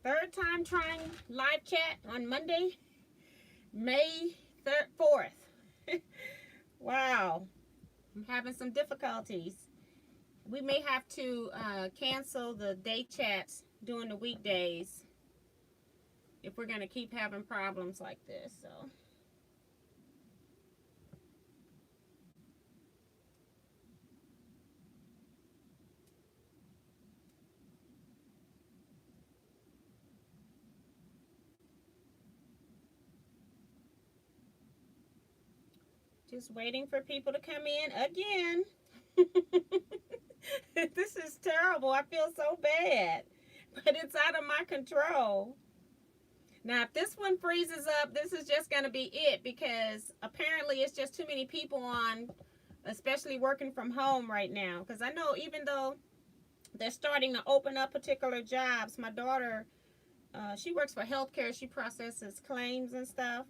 Third time trying live chat on Monday, May 3rd, 4th. Wow, I'm having some difficulties. We may have to cancel the day chats during the weekdays if we're going to keep having problems like this. So just waiting for people to come in again. This is terrible. I feel so bad, but it's out of my control. Now, if this one freezes up, this is just going to be it, because apparently it's just too many people on, especially working from home right now. Because I know even though they're starting to open up particular jobs, my daughter, she works for healthcare. She processes claims and stuff.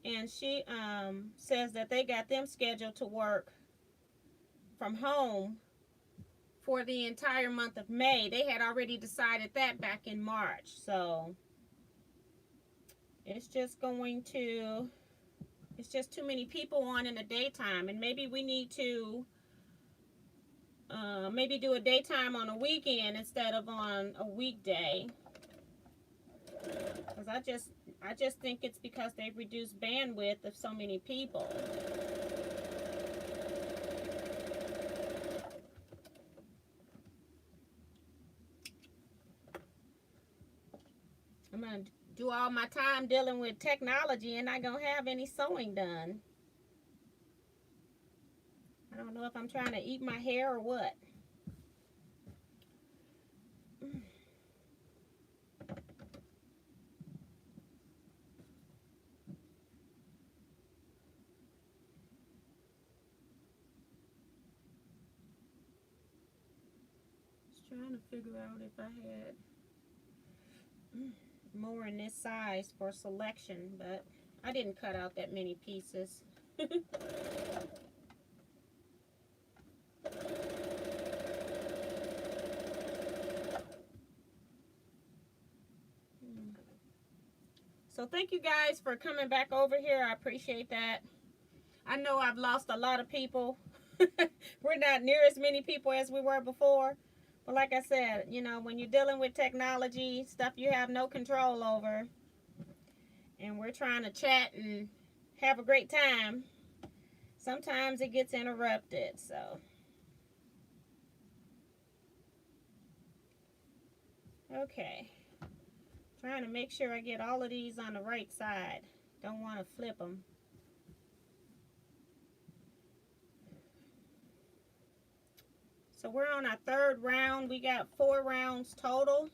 And she says that they got them scheduled to work from home for the entire month of May. They had already decided that back in March. So it's just it's just too many people on in the daytime. And maybe we need to maybe do a daytime on a weekend instead of on a weekday. Because I just think it's because they've reduced bandwidth of so many people. I'm going to do all my time dealing with technology and not going to have any sewing done. I don't know if I'm trying to eat my hair or what. Just trying to figure out if I had more in this size for selection, but I didn't cut out that many pieces. So thank you guys for coming back over here. I appreciate that. I know I've lost a lot of people. We're not near as many people as we were before. But like I said, you know, when you're dealing with technology, stuff you have no control over, and we're trying to chat and have a great time, sometimes it gets interrupted. So okay, trying to make sure I get all of these on the right side. Don't want to flip them. So we're on our third round. We got 4 rounds total.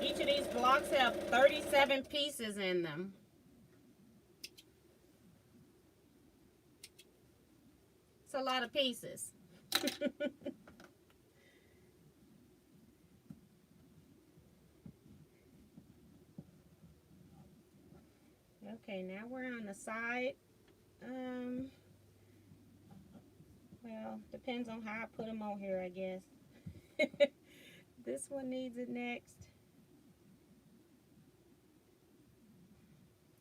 Each of these blocks have 37 pieces in them. It's a lot of pieces. Okay, now we're on the side. Well, depends on how I put them on here, I guess. This one needs it next.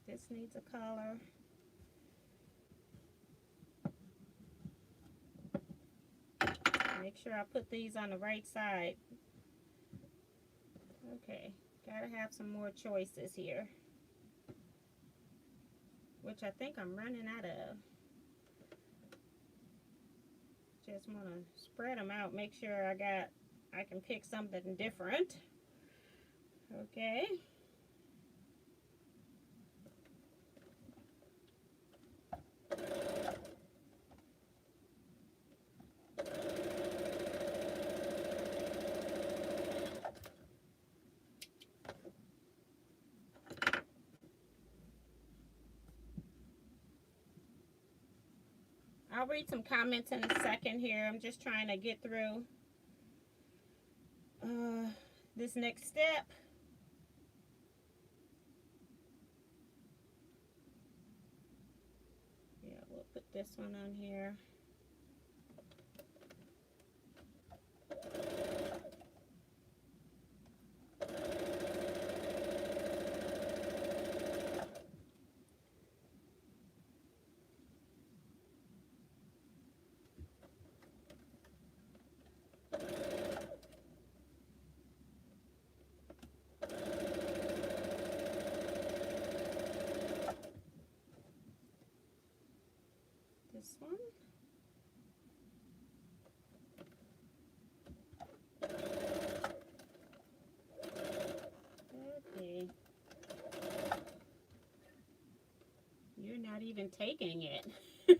This needs a color. Make sure I put these on the right side. Okay, gotta have some more choices here, which I think I'm running out of. Just want to spread them out, make sure I can pick something different. Okay. I'll read some comments in a second here. I'm just trying to get through this next step. Yeah, we'll put this one on here. This one. Okay. You're not even taking it. I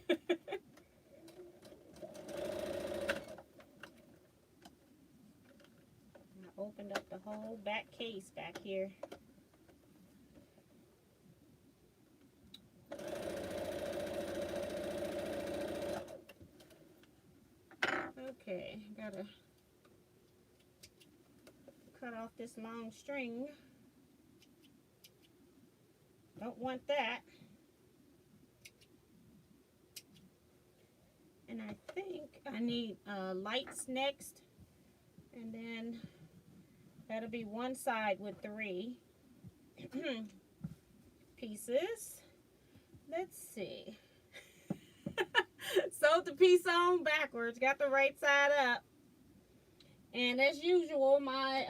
opened up the whole back case back here. Okay, gotta cut off this long string. Don't want that. And I think I need lights next, and then that'll be one side with 3 pieces. Let's see. Sewed the piece on backwards, got the right side up, and as usual, my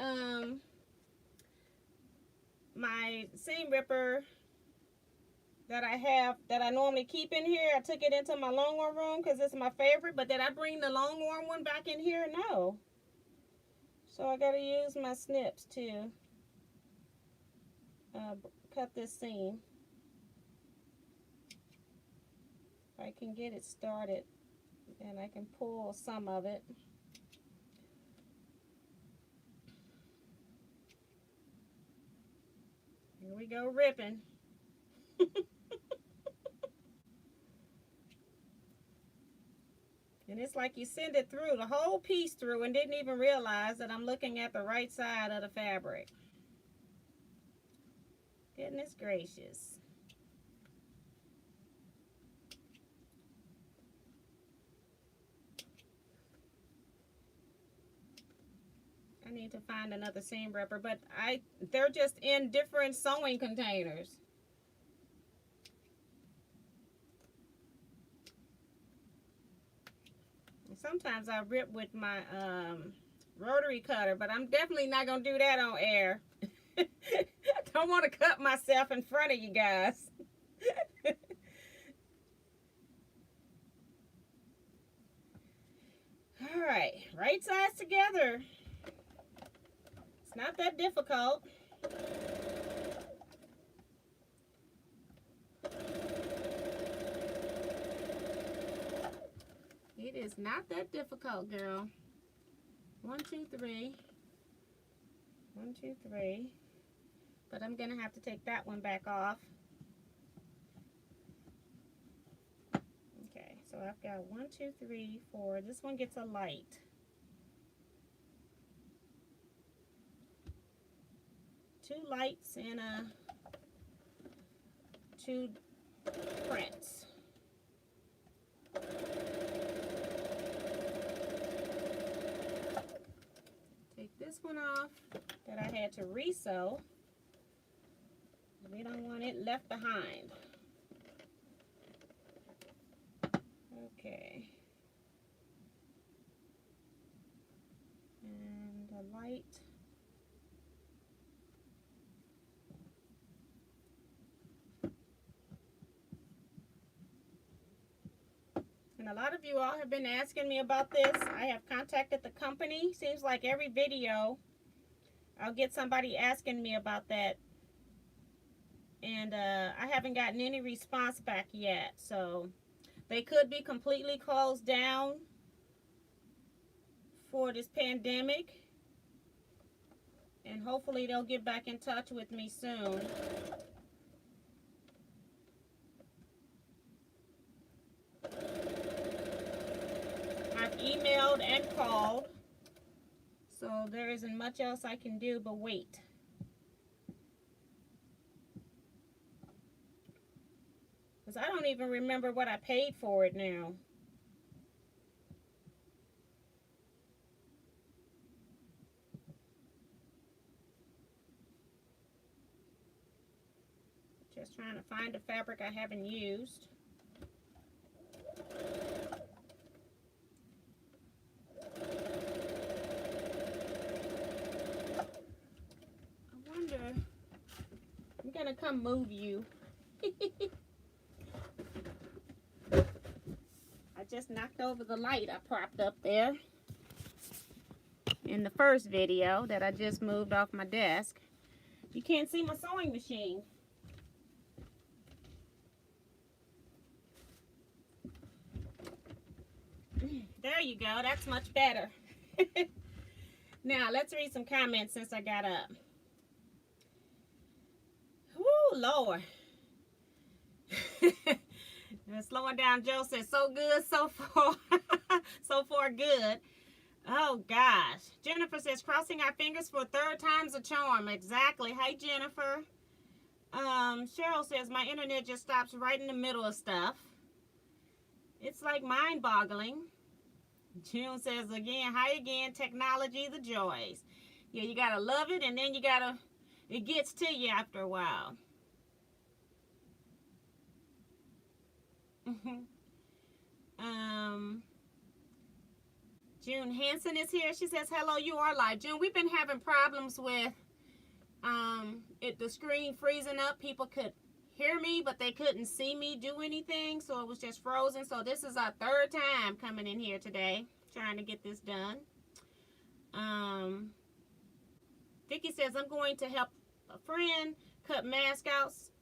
my seam ripper that I normally keep in here, I took it into my Longhorn room because it's my favorite. But did I bring the Longhorn one back in here? No. So I gotta use my snips to cut this seam. If I can get it started, and I can pull some of it. Here we go, ripping. And it's like you send it through, the whole piece through, and didn't even realize that I'm looking at the right side of the fabric. Goodness gracious. I need to find another seam ripper, but they're just in different sewing containers. And sometimes I rip with my rotary cutter, but I'm definitely not going to do that on air. Don't want to cut myself in front of you guys. All right, right sides together. It's not that difficult. It is not that difficult, girl. 1, 2, 3. 1, 2, 3. But I'm gonna have to take that one back off. Okay, so I've got 1, 2, 3, 4. This one gets a light. Two lights and 2 prints. Take this one off that I had to re-sew. We don't want it left behind. Okay. And the light. And a lot of you all have been asking me about this. I have contacted the company. Seems like every video I'll get somebody asking me about that. And I haven't gotten any response back yet. So they could be completely closed down for this pandemic. And hopefully they'll get back in touch with me soon. emailed and called. So there isn't much else I can do but wait. Because I don't even remember what I paid for it now. Just trying to find a fabric I haven't used. I wonder, I'm gonna come move you. I just knocked over the light I propped up there in the first video that I just moved off my desk. You can't see my sewing machine. There you go. That's much better. Now, let's read some comments since I got up. Woo, Lord. Slowing down Joe says, so good, so far. So far, good. Oh, gosh. Jennifer says, crossing our fingers for third time's a charm. Exactly. Hi, Jennifer. Cheryl says, my internet just stops right in the middle of stuff. It's like mind-boggling. June says, again, hi again, technology, the joys. Yeah, you gotta love it, and then you gotta, it gets to you after a while. June Hansen is here. She says, hello, you are live. June, we've been having problems with the screen freezing up. People could hear me, but they couldn't see me do anything, so it was just frozen. So this is our third time coming in here today trying to get this done. Vicky says, I'm going to help a friend cut mask outs.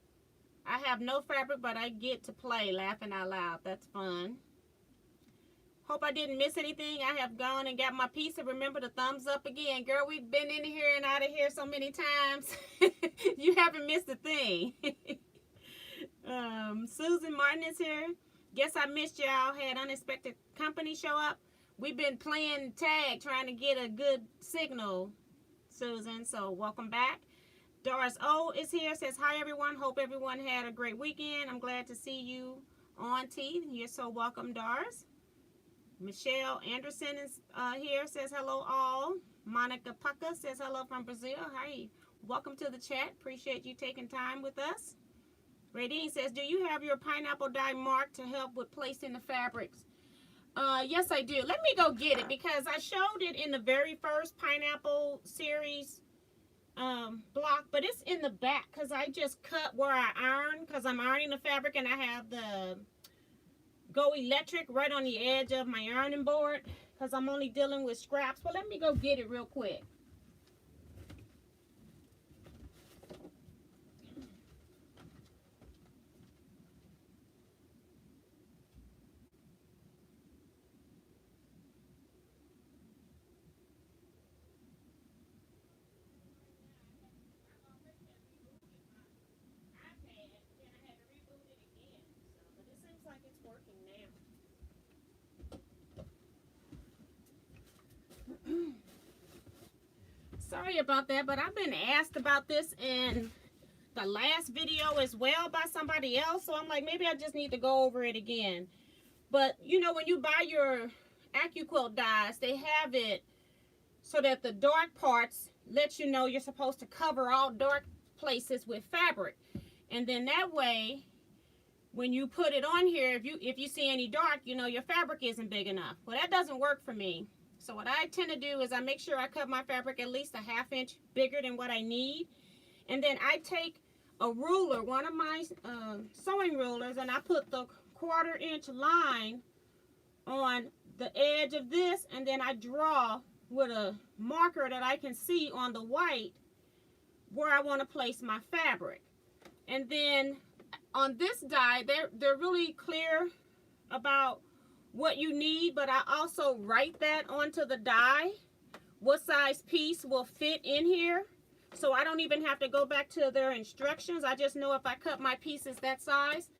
I have no fabric, but I get to play, laughing out loud. That's fun. Hope I didn't miss anything. I have gone and got my piece. And remember the thumbs up again. Girl, we've been in here and out of here so many times. You haven't missed a thing. Susan Martin is here. Guess I missed y'all. Had unexpected company show up. We've been playing tag, trying to get a good signal, Susan. So welcome back. Doris O is here. Says, hi, everyone. Hope everyone had a great weekend. I'm glad to see you on T. You're so welcome, Doris. Michelle Anderson is here. Says, hello, all. Monica Pucca says, hello from Brazil. Hi. Welcome to the chat. Appreciate you taking time with us. Radine says, do you have your pineapple dye marked to help with placing the fabrics? Yes, I do. Let me go get it because I showed it in the very first pineapple series block, but it's in the back because I just cut where I iron because I'm ironing the fabric and I have the Go Electric right on the edge of my ironing board because I'm only dealing with scraps. But let me go get it real quick. Sorry about that, but I've been asked about this in the last video as well by somebody else, so I'm like, maybe I just need to go over it again. But you know, when you buy your Teaquilt dyes, they have it so that the dark parts let you know you're supposed to cover all dark places with fabric, and then that way when you put it on here, if you see any dark, you know your fabric isn't big enough. Well, that doesn't work for me. So what I tend to do is I make sure I cut my fabric at least a ½ inch bigger than what I need. And then I take a ruler, one of my sewing rulers, and I put the 1/4 inch line on the edge of this. And then I draw with a marker that I can see on the white where I want to place my fabric. And then on this die, they're really clear about what you need, but I also write that onto the die, what size piece will fit in here, so I don't even have to go back to their instructions. I just know if I cut my pieces that size,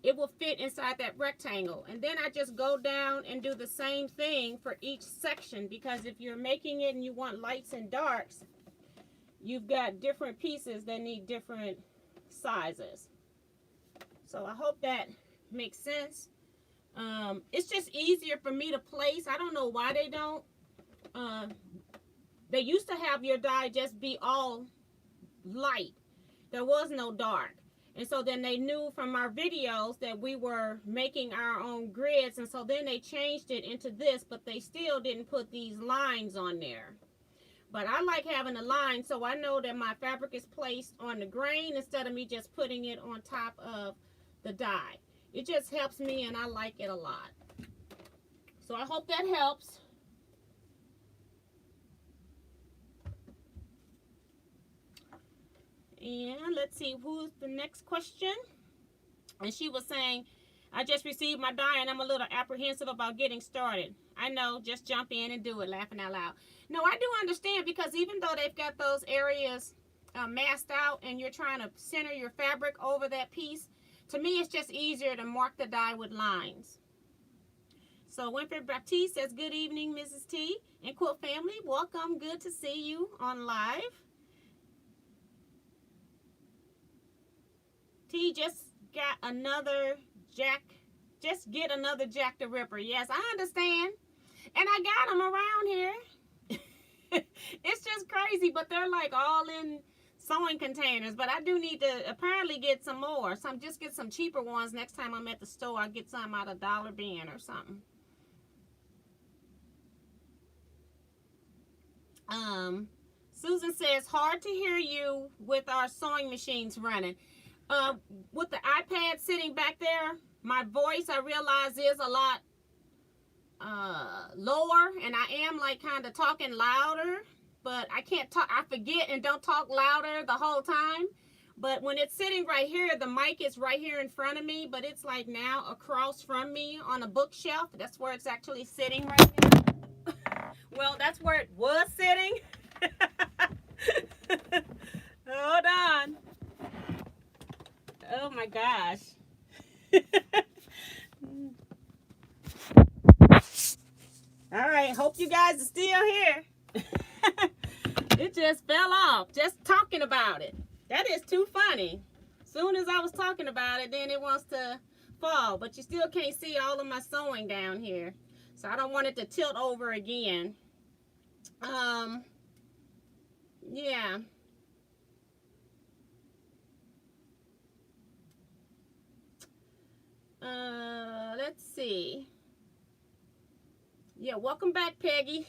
it will fit inside that rectangle. And then I just go down and do the same thing for each section, because if you're making it and you want lights and darks, you've got different pieces that need different sizes. So I hope that makes sense. It's just easier for me to place. I don't know why they don't. They used to have your dye just be all light. There was no dark. And so then they knew from our videos that we were making our own grids. And so then they changed it into this, but they still didn't put these lines on there. But I like having a line, so I know that my fabric is placed on the grain instead of me just putting it on top of the dye. It just helps me, and I like it a lot. So I hope that helps. And let's see, who's the next question? And she was saying, I just received my dye and I'm a little apprehensive about getting started. I know, just jump in and do it, laughing out loud. No, I do understand, because even though they've got those areas masked out and you're trying to center your fabric over that piece, to me it's just easier to mark the dye with lines. So Winfred Baptiste says, good evening, Mrs. T and Quilt family. Welcome, good to see you on live. T just got another Jack. Just get another Jack the Ripper. Yes, I understand. And I got them around here. It's just crazy, but they're like all in sewing containers. But I do need to apparently get some more. Just get some cheaper ones next time I'm at the store. I'll get some out of Dollar Bin or something. Susan says, hard to hear you with our sewing machines running. With the iPad sitting back there, my voice, I realize, is a lot lower, and I am like kind of talking louder, but I can't talk. I forget and don't talk louder the whole time. But when it's sitting right here, the mic is right here in front of me, but it's like now across from me on a bookshelf. That's where it's actually sitting right now. Well, that's where it was sitting. Hold on. Oh my gosh. All right, hope you guys are still here. It just fell off just talking about it. That is too funny. Soon as I was talking about it, then it wants to fall, but you still can't see all of my sewing down here. So I don't want it to tilt over again. Yeah. Let's see. Yeah, welcome back, Peggy.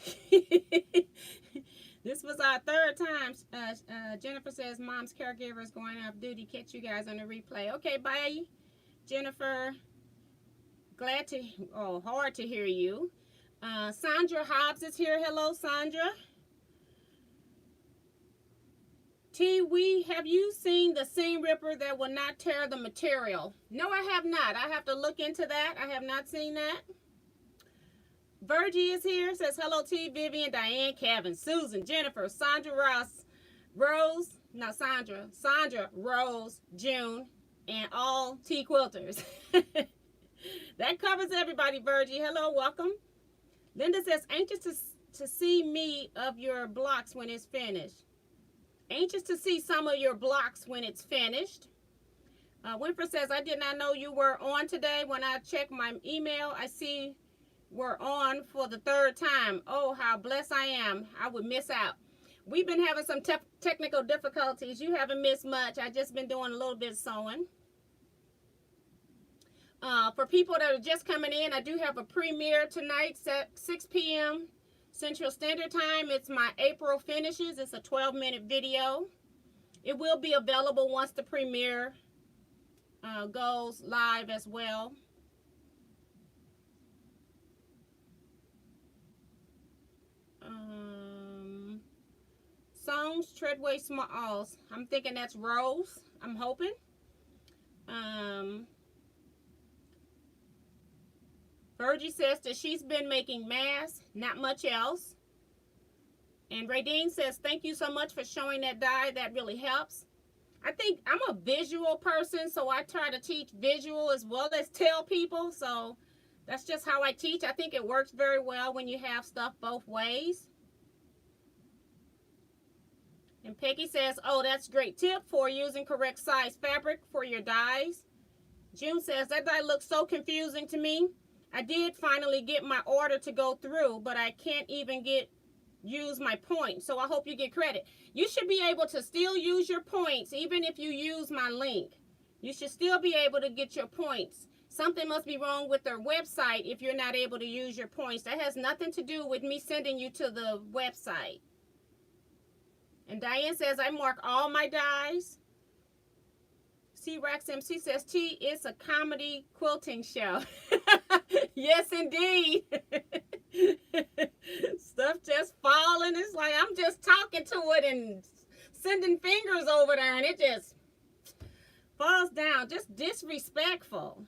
This was our third time. Jennifer says mom's caregiver is going off duty. Catch you guys on the replay. Okay, bye, Jennifer. Glad to, hard to hear you. Sandra Hobbs is here. Hello, Sandra. T, have you seen the seam ripper that will not tear the material? No, I have not. I have to look into that. I have not seen that. Virgie is here. Says hello, T, Vivian, Diane, Kevin, Susan, Jennifer, Sandra, Sandra, Rose, June, and all T quilters. That covers everybody, Virgie. Hello, welcome. Linda says, anxious to see me of your blocks when it's finished. Anxious to see some of your blocks when it's finished. Winfred says, I did not know you were on today. When I check my email, I see we're on for the third time. Oh, how blessed I am. I would miss out. We've been having some technical difficulties. You haven't missed much. I've just been doing a little bit of sewing. For people that are just coming in, I do have a premiere tonight at 6 p.m. Central Standard Time. It's my April finishes. It's a 12-minute video. It will be available once the premiere goes live as well. Songs, Treadway Smalls. I'm thinking that's Rose. I'm hoping. Virgie says that she's been making masks, not much else. And Radine says, thank you so much for showing that dye. That really helps. I think I'm a visual person, so I try to teach visual as well as tell people. So that's just how I teach. I think it works very well when you have stuff both ways. And Peggy says, oh, that's a great tip for using correct size fabric for your dies. June says, that die looks so confusing to me. I did finally get my order to go through, but I can't even use my points. So I hope you get credit. You should be able to still use your points even if you use my link. You should still be able to get your points. Something must be wrong with their website if you're not able to use your points. That has nothing to do with me sending you to the website. And Diane says, I mark all my dies. C-Rex MC says, T, it's a comedy quilting show. Yes, indeed. Stuff just falling. It's like I'm just talking to it and sending fingers over there, and it just falls down. Just disrespectful.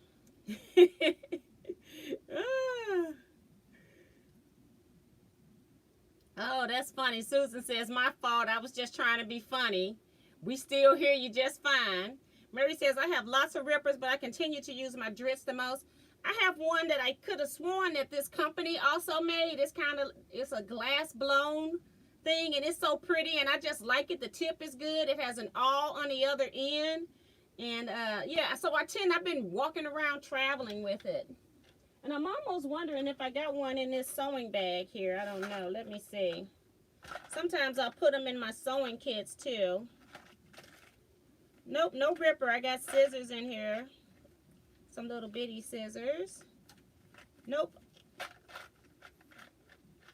Oh, that's funny. Susan says, my fault. I was just trying to be funny. We still hear you just fine. Mary says, I have lots of rippers, but I continue to use my drits the most. I have one that I could have sworn that this company also made. It's a glass blown thing, and it's so pretty, and I just like it. The tip is good. It has an awl on the other end. And yeah, so I've been walking around traveling with it. And I'm almost wondering if I got one in this sewing bag here. I don't know. Let me see. Sometimes I'll put them in my sewing kits too. Nope, no ripper. I got scissors in here. Some little bitty scissors. Nope.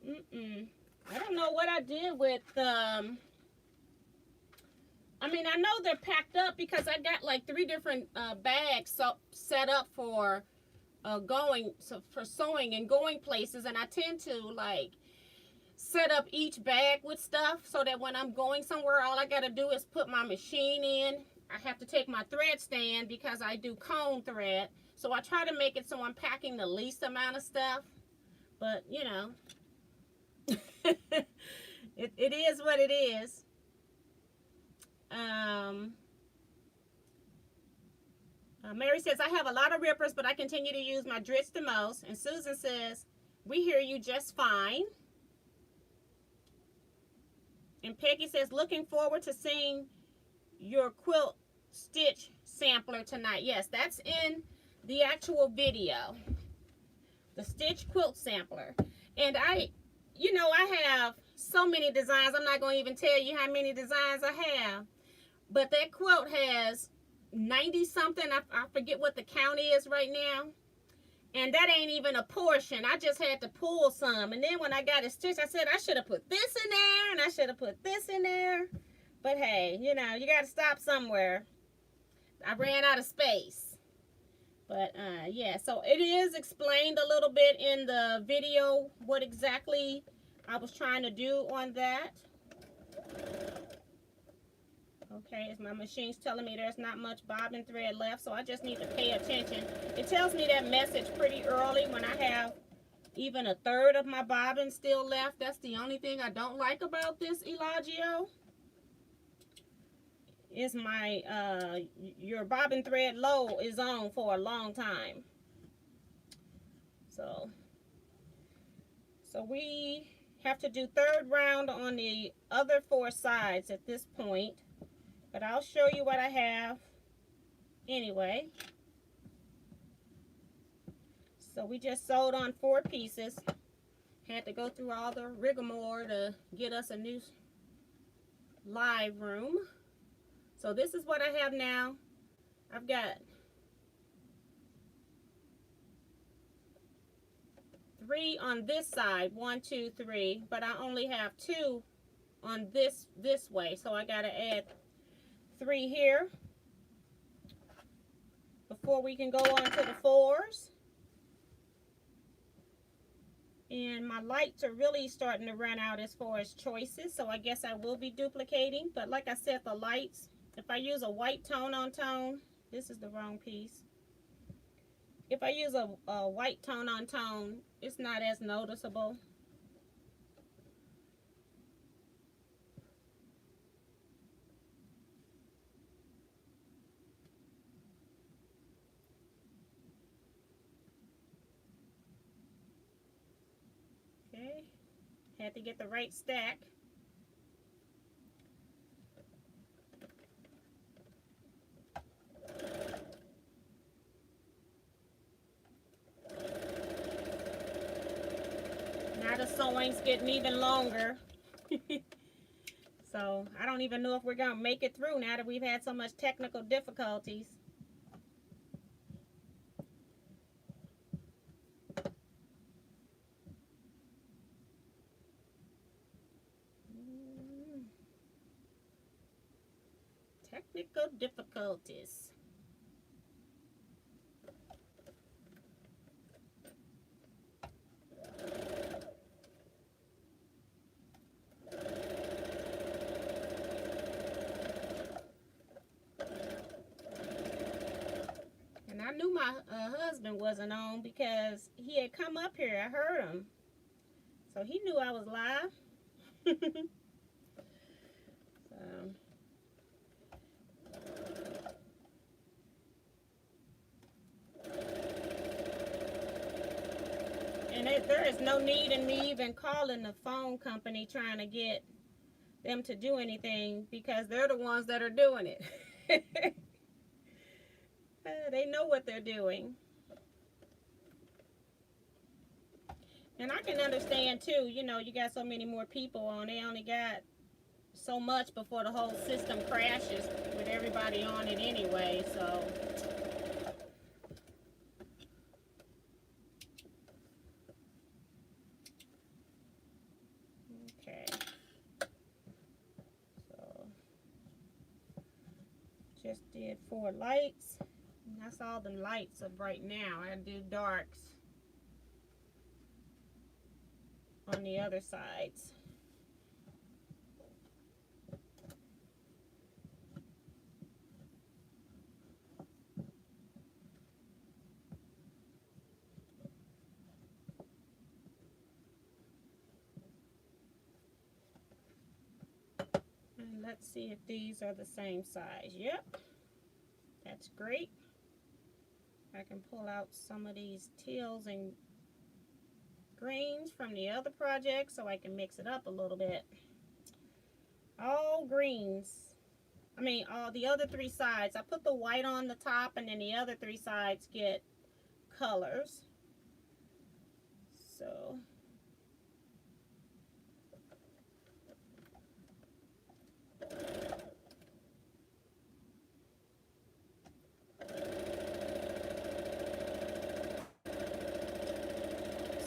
I don't know what I did with I mean, I know they're packed up because I got like 3 different bags set up for for sewing and going places, and I tend to like set up each bag with stuff so that when I'm going somewhere, all I got to do is put my machine in. I have to take my thread stand because I do cone thread, so I try to make it so I'm packing the least amount of stuff. But you know, it is what it is. Mary says, I have a lot of rippers, but I continue to use my drits the most. And Susan says, we hear you just fine. And Peggy says, looking forward to seeing your quilt stitch sampler tonight. Yes, that's in the actual video. The stitch quilt sampler. And I have so many designs. I'm not going to even tell you how many designs I have. But that quilt has 90 something. I forget what the count is right now. And that ain't even a portion. I just had to pull some. And then when I got it stitched, I said I should have put this in there and I should have put this in there. But hey, you know, you got to stop somewhere. I ran out of space. But yeah, so it is explained a little bit in the video what exactly I was trying to do on that. Okay, as my machine's telling me there's not much bobbin thread left, so I just need to pay attention. It tells me that message pretty early when I have even 1/3 of my bobbin still left. That's the only thing I don't like about this Elagio. Is my your bobbin thread low is on for a long time. So we have to do 3rd round on the other 4 sides at this point. But I'll show you what I have anyway. So we just sewed on 4 pieces. Had to go through all the rigmarole to get us a new live room. So this is what I have now. I've got 3 on this side, 1, 2, 3, but I only have 2 on this way. So I got to add 3 here before we can go on to the 4s. And my lights are really starting to run out as far as choices, so I guess I will be duplicating. But like I said, the lights, if I use a white tone on tone, this is the wrong piece. If I use a white tone on tone, it's not as noticeable. Had to get the right stack. Now the sewing's getting even longer. So I don't even know if we're going to make it through now that we've had so much technical difficulties. Technical difficulties. And I knew my husband wasn't on because he had come up here. I heard him. So he knew I was live. So. And there is no need in me even calling the phone company trying to get them to do anything because they're the ones that are doing it. They know what they're doing. And I can understand too, you know, you got so many more people on, they only got so much before the whole system crashes with everybody on it anyway, so. Okay. So, just did 4 lights. And that's all the lights of right now. I do darks on the other sides. And let's see if these are the same size. Yep, that's great. I can pull out some of these teals and greens from the other project so I can mix it up a little bit. All greens. I mean, all the other 3 sides. I put the white on the top and then the other 3 sides get colors. So.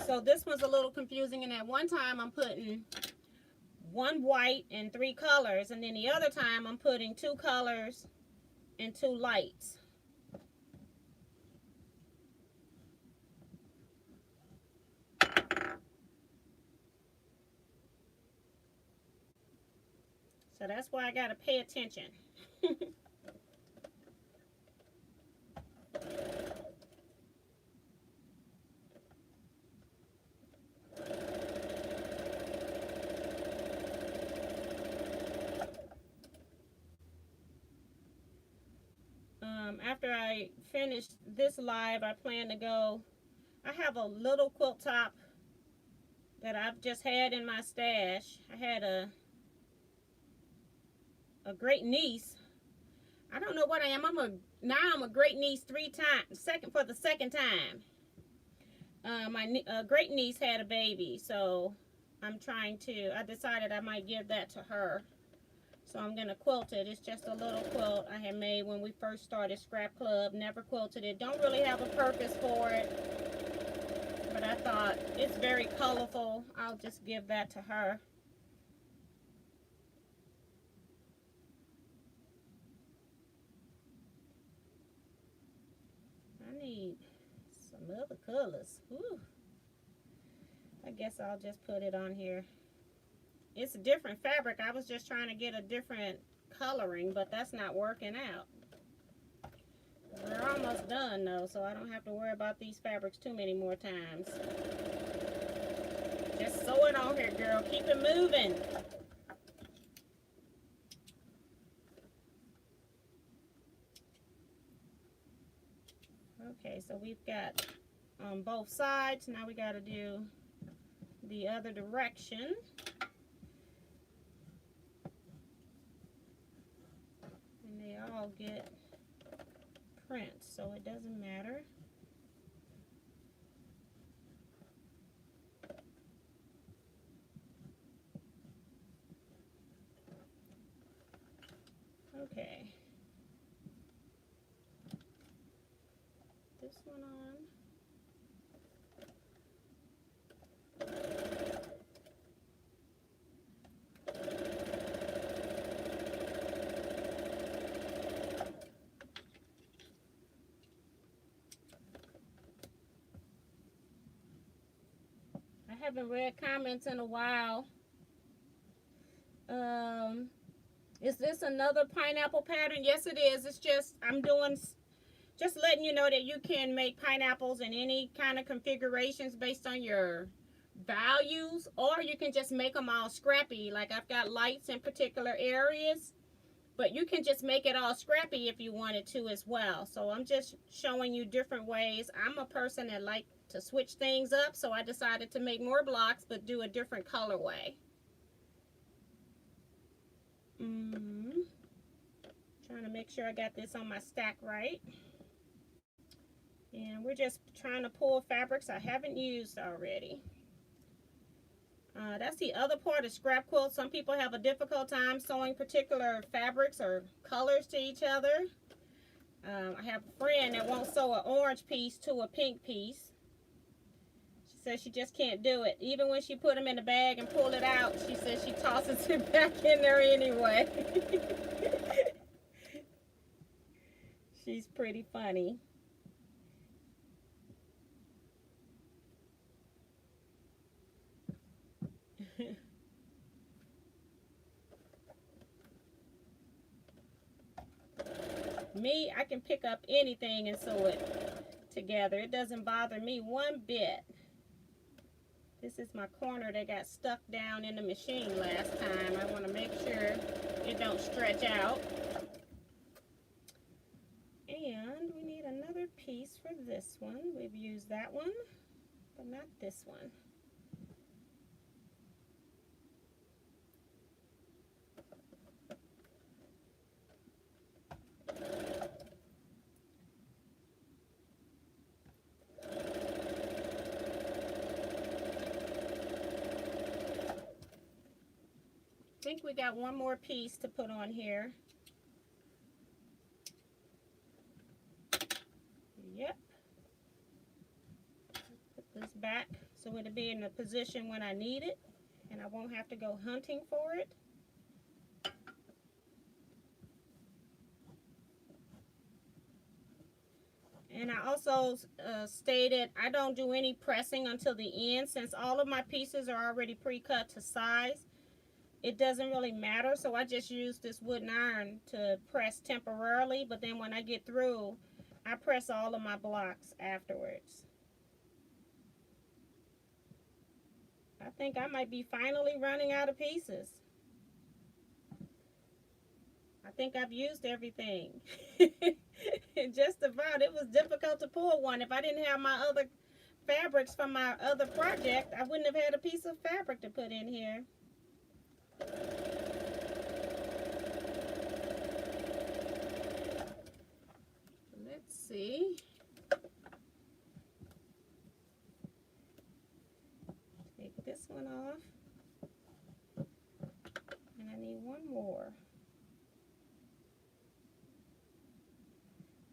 So this one's a little confusing, and at one time I'm putting 1 white and 3 colors, and then the other time I'm putting 2 colors and 2 lights. So that's why I gotta pay attention. After I finish this live, I plan to go. I have a little quilt top that I've just had in my stash. I had a great niece. I don't know what I am. Now I'm a great niece for the second time. My great niece had a baby, so I decided I might give that to her. So I'm going to quilt it. It's just a little quilt I had made when we first started Scrap Club. Never quilted it. Don't really have a purpose for it. But I thought it's very colorful. I'll just give that to her. I need some other colors. Ooh. I guess I'll just put it on here. It's a different fabric. I was just trying to get a different coloring, but that's not working out. We're almost done though, so I don't have to worry about these fabrics too many more times. Just sew it on here, girl. Keep it moving. Okay, so we've got on both sides. Now we got to do the other direction. And they all get prints, so it doesn't matter. Okay. This one on. I haven't read comments in a while. Is this another pineapple pattern? Yes, it is. It's just, I'm doing, just letting you know that you can make pineapples in any kind of configurations based on your values, or you can just make them all scrappy. Like I've got lights in particular areas, but you can just make it all scrappy if you wanted to as well. So I'm just showing you different ways. I'm a person that like to switch things up, so I decided to make more blocks but do a different colorway. Trying to make sure I got this on my stack right. And we're just trying to pull fabrics I haven't used already. That's the other part of scrap quilts. Some people have a difficult time sewing particular fabrics or colors to each other. I have a friend that won't sew an orange piece to a pink piece. She says she just can't do it. Even when she put them in the bag and pull it out, she says she tosses it back in there anyway. She's pretty funny. Me, I can pick up anything and sew it together. It doesn't bother me one bit. This is my corner that got stuck down in the machine last time. I want to make sure it don't stretch out. And we need another piece for this one. We've used that one, but not this one. I think we got one more piece to put on here. Yep. Put this back so it'll be in a position when I need it and I won't have to go hunting for it. And I also stated I don't do any pressing until the end, since all of my pieces are already pre-cut to size. It doesn't really matter, so I just use this wooden iron to press temporarily, but then when I get through, I press all of my blocks afterwards. I think I might be finally running out of pieces. I think I've used everything. Just about. It was difficult to pull one. If I didn't have my other fabrics from my other project, I wouldn't have had a piece of fabric to put in here. Let's see. Take this one off. And I need one more.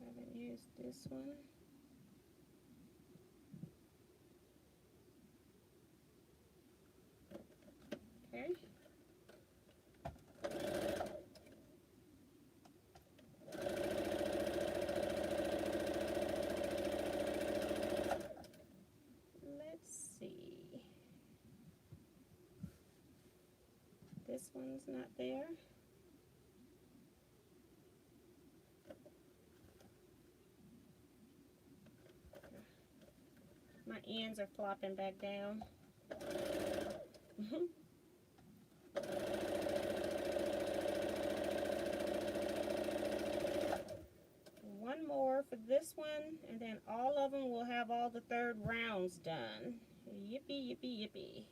I haven't used this one. Okay. Let's see. This one's not there. My ends are flopping back down. One more for this one, and then all of them will have all the third rounds done. Yippee, yippee, yippee.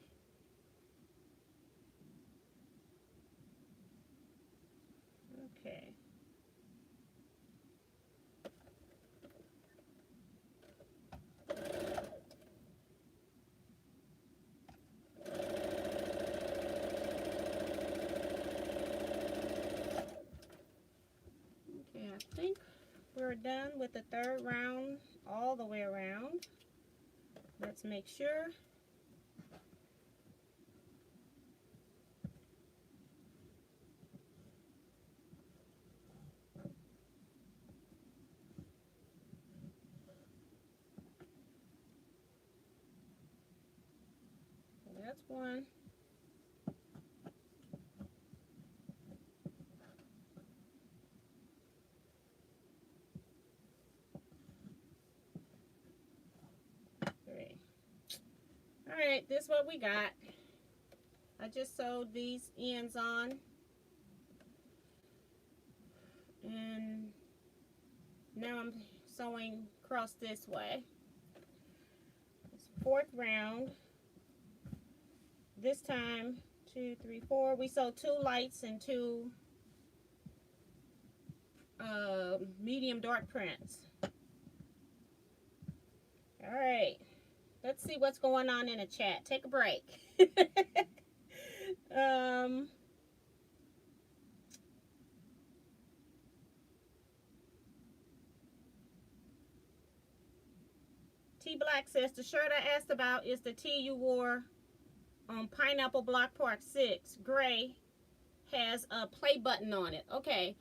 we're done with the third round all the way around. Let's make sure. That's one. Three. All right, this is what we got. I just sewed these ends on. And now I'm sewing across this way. It's fourth round. This time, 2, 3, 4. We sewed 2 lights and 2 medium dark prints. All right. Let's see what's going on in the chat. Take a break. T Black says the shirt I asked about is the tee you wore on Pineapple Block Park 6. Gray, has a play button on it. Okay,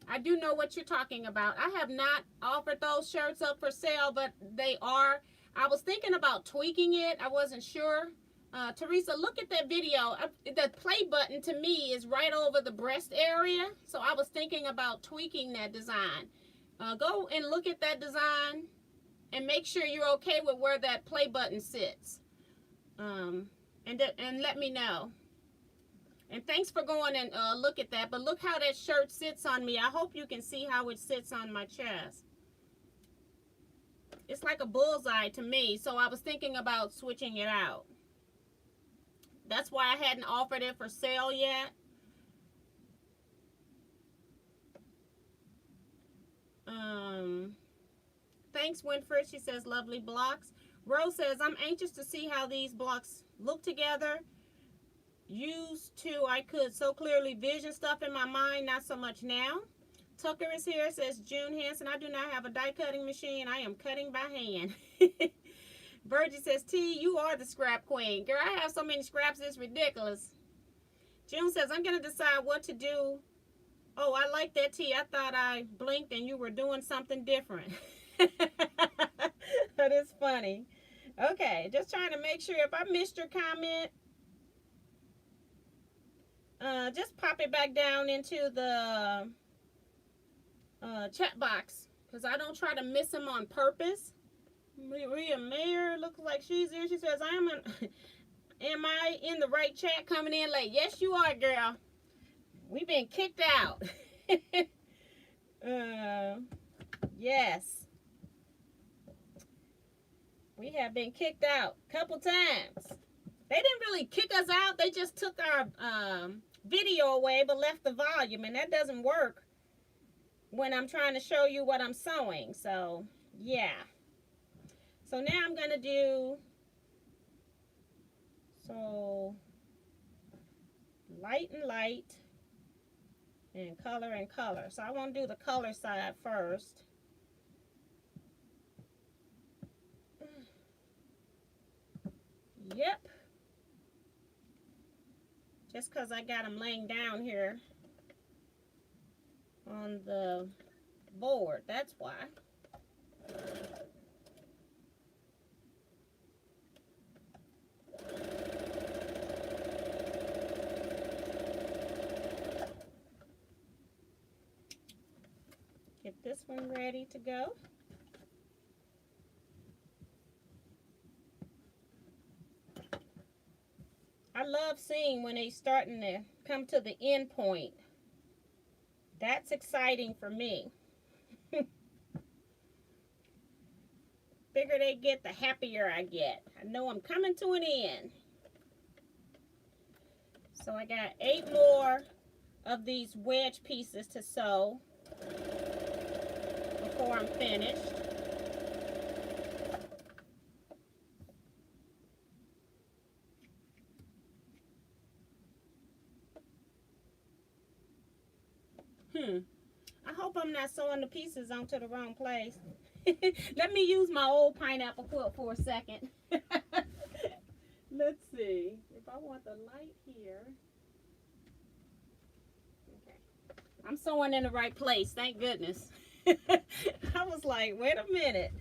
I do know what you're talking about. I have not offered those shirts up for sale, but they are. I was thinking about tweaking it. I wasn't sure. Teresa, look at that video. The play button to me is right over the breast area. So I was thinking about tweaking that design. Go and look at that design and make sure you're okay with where that play button sits. And let me know. And thanks for going and look at that. But look how that shirt sits on me. I hope you can see how it sits on my chest. It's like a bullseye to me. So I was thinking about switching it out. That's why I hadn't offered it for sale yet. Thanks, Winfred. She says, lovely blocks. Rose says, I'm anxious to see how these blocks look together. Used to, I could so clearly vision stuff in my mind, not so much now. Tucker is here, says June Hanson. I do not have a die cutting machine. I am cutting by hand. Virgie says, T, you are the scrap queen. Girl, I have so many scraps, it's ridiculous. June says, I'm going to decide what to do. Oh, I like that, T. I thought I blinked and you were doing something different. That is funny. Okay, just trying to make sure if I missed your comment, just pop it back down into the chat box, because I don't try to miss them on purpose. Maria Mayer looks like she's in. She says, am I in the right chat coming in late? Yes, you are, girl. We've been kicked out. Yes. We have been kicked out a couple times. They didn't really kick us out. They just took our video away but left the volume. And that doesn't work when I'm trying to show you what I'm sewing. So, yeah. So now I'm going to do, light and light and color and color. So I want to do the color side first. Yep. Just because I got them laying down here on the board. That's why. Get this one ready to go. I love seeing when they starting to come to the end point. That's exciting for me. Bigger they get, the happier I get. I know I'm coming to an end. So I got 8 more of these wedge pieces to sew before I'm finished. I hope I'm not not sewing the pieces onto the wrong place. Let me use my old pineapple quilt for a second. Let's see if I want the light here. Okay, I'm sewing in the right place, thank goodness. I was like, wait a minute.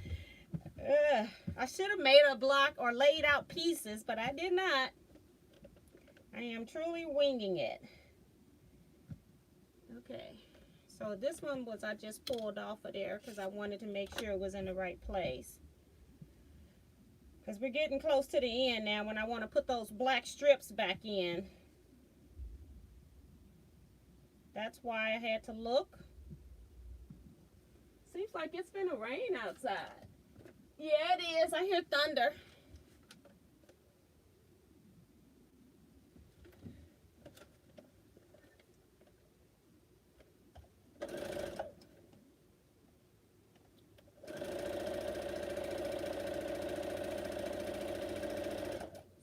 I should have made a block or laid out pieces, but I did not. I am truly winging it. Okay, so this one was, I just pulled off of there because I wanted to make sure it was in the right place. Because we're getting close to the end now when I want to put those black strips back in. That's why I had to look. Seems like it's gonna rain outside. Yeah, it is. I hear thunder.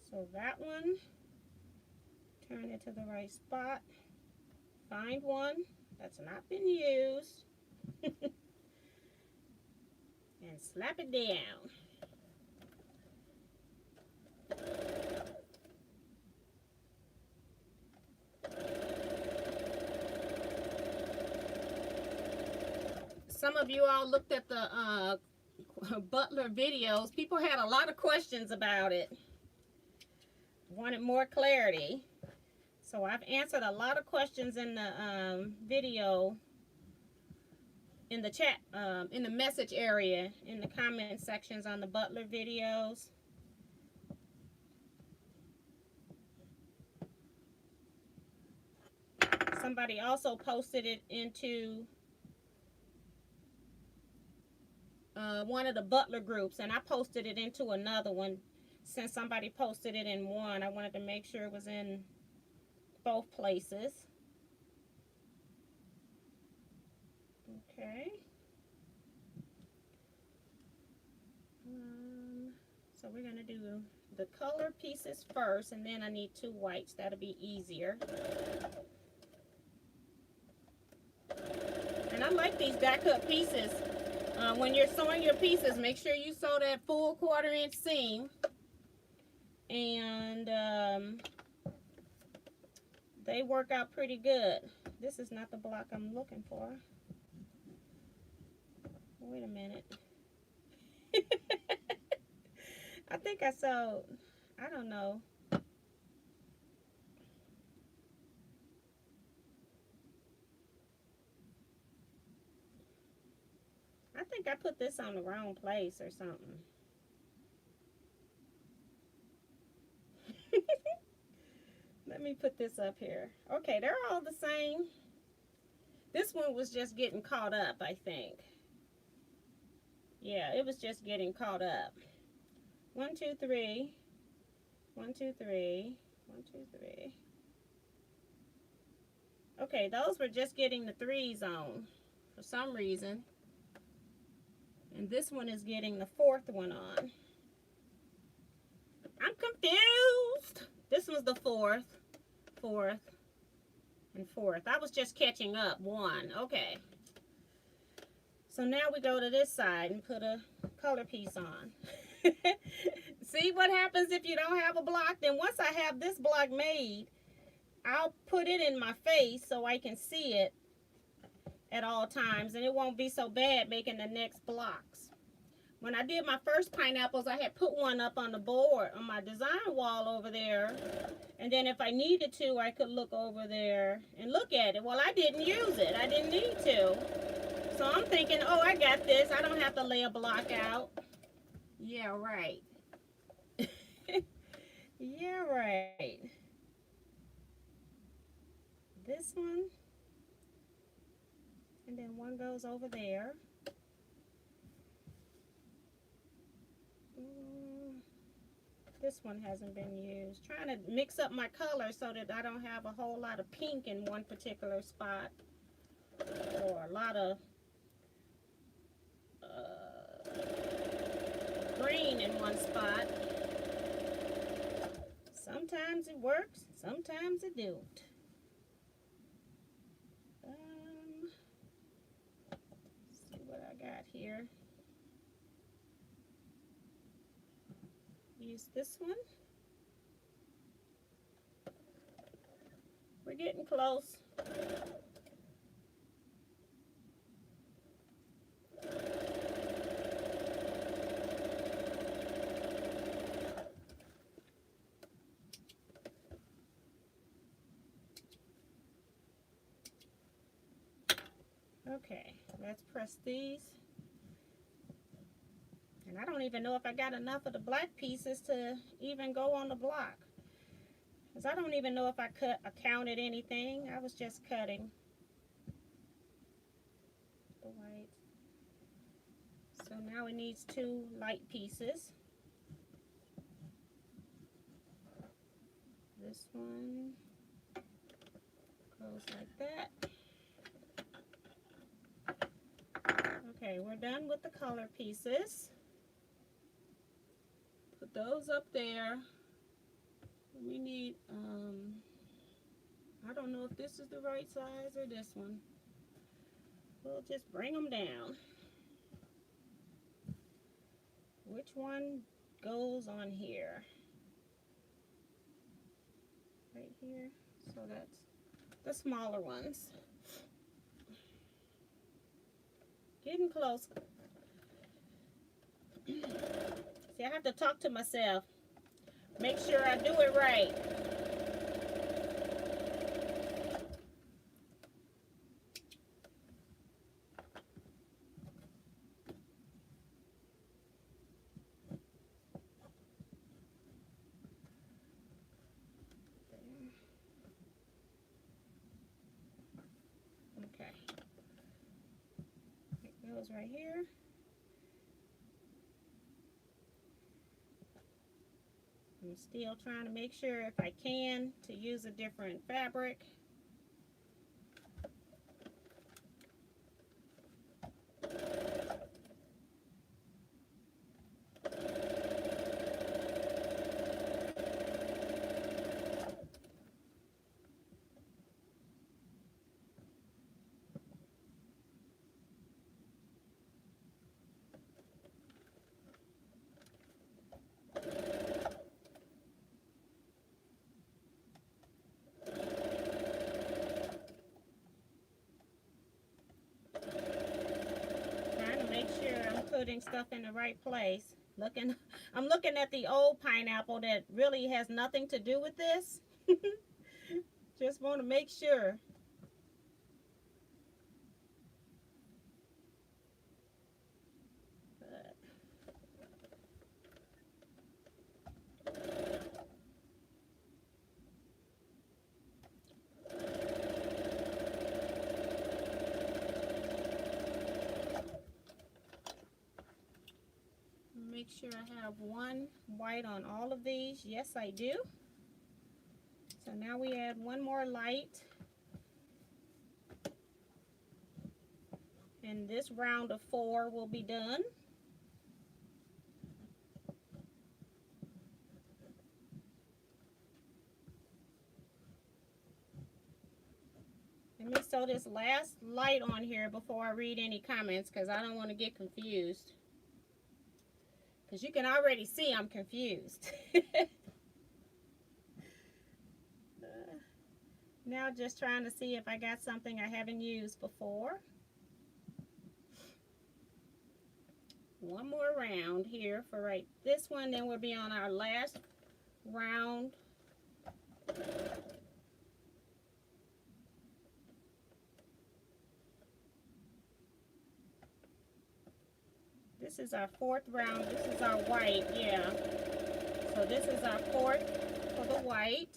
So that one, turn it to the right spot. Find one that's not been used. And slap it down. Some of you all looked at the Butler videos. People had a lot of questions about it. Wanted more clarity. So I've answered a lot of questions in the video, in the chat, in the message area, in the comment sections on the Butler videos. Somebody also posted it into one of the Butler groups, and I posted it into another one. Since somebody posted it in one, I wanted to make sure it was in both places. Okay. So we're going to do the color pieces first, and then I need 2 whites. That'll be easier. And I like these die cut pieces. When you're sewing your pieces, make sure you sew that full 1/4 inch seam. And they work out pretty good. This is not the block I'm looking for. Wait a minute. I think I sewed, I don't know. I think I put this on the wrong place or something. Let me put this up here. Okay, they're all the same. This one was just getting caught up, I think. Yeah, it was just getting caught up. 1, 2, 3. 1, 2, 3. 1, 2, 3. Okay, those were just getting the 3s on for some reason. And this one is getting the 4th one on. I'm confused. This was the 4th, 4th, and 4th. I was just catching up. 1. Okay. So now we go to this side and put a color piece on. See what happens if you don't have a block? Then once I have this block made, I'll put it in my face so I can see it at all times, and it won't be so bad making the next blocks. When I did my first pineapples, I had put one up on the board on my design wall over there, and then if I needed to, I could look over there and look at it. Well, I didn't use it. I didn't need to. So I'm thinking, oh, I got this. I don't have to lay a block out. Yeah, right. Yeah, right. This one. And then one goes over there. This one hasn't been used. Trying to mix up my colors so that I don't have a whole lot of pink in one particular spot. Or a lot of green in one spot. Sometimes it works, sometimes it don't. Use this one. We're getting close. Okay, let's press these. And I don't even know if I got enough of the black pieces to even go on the block. Because I don't even know if I counted anything. I was just cutting the white. So now it needs 2 light pieces. This one goes like that. Okay, we're done with the color pieces. Put those up there. We need, I don't know if this is the right size or this one. We'll just bring them down. Which one goes on here? Right here. So that's the smaller ones. Getting close. See, I have to talk to myself. Make sure I do it right. Okay. It goes right here. I'm still trying to make sure, if I can, to use a different fabric. Putting stuff in the right place. I'm looking at the old pineapple that really has nothing to do with this. Just want to make sure. Make sure I have one white on all of these. Yes, I do. So now we add one more light. And this round of 4 will be done. Let me sew this last light on here before I read any comments, because I don't want to get confused. Because you can already see I'm confused. Now just trying to see if I got something I haven't used before. One more round here for right this one, then we'll be on our last round. This is our 4th round. This is our white, yeah. So this is our 4th for the white.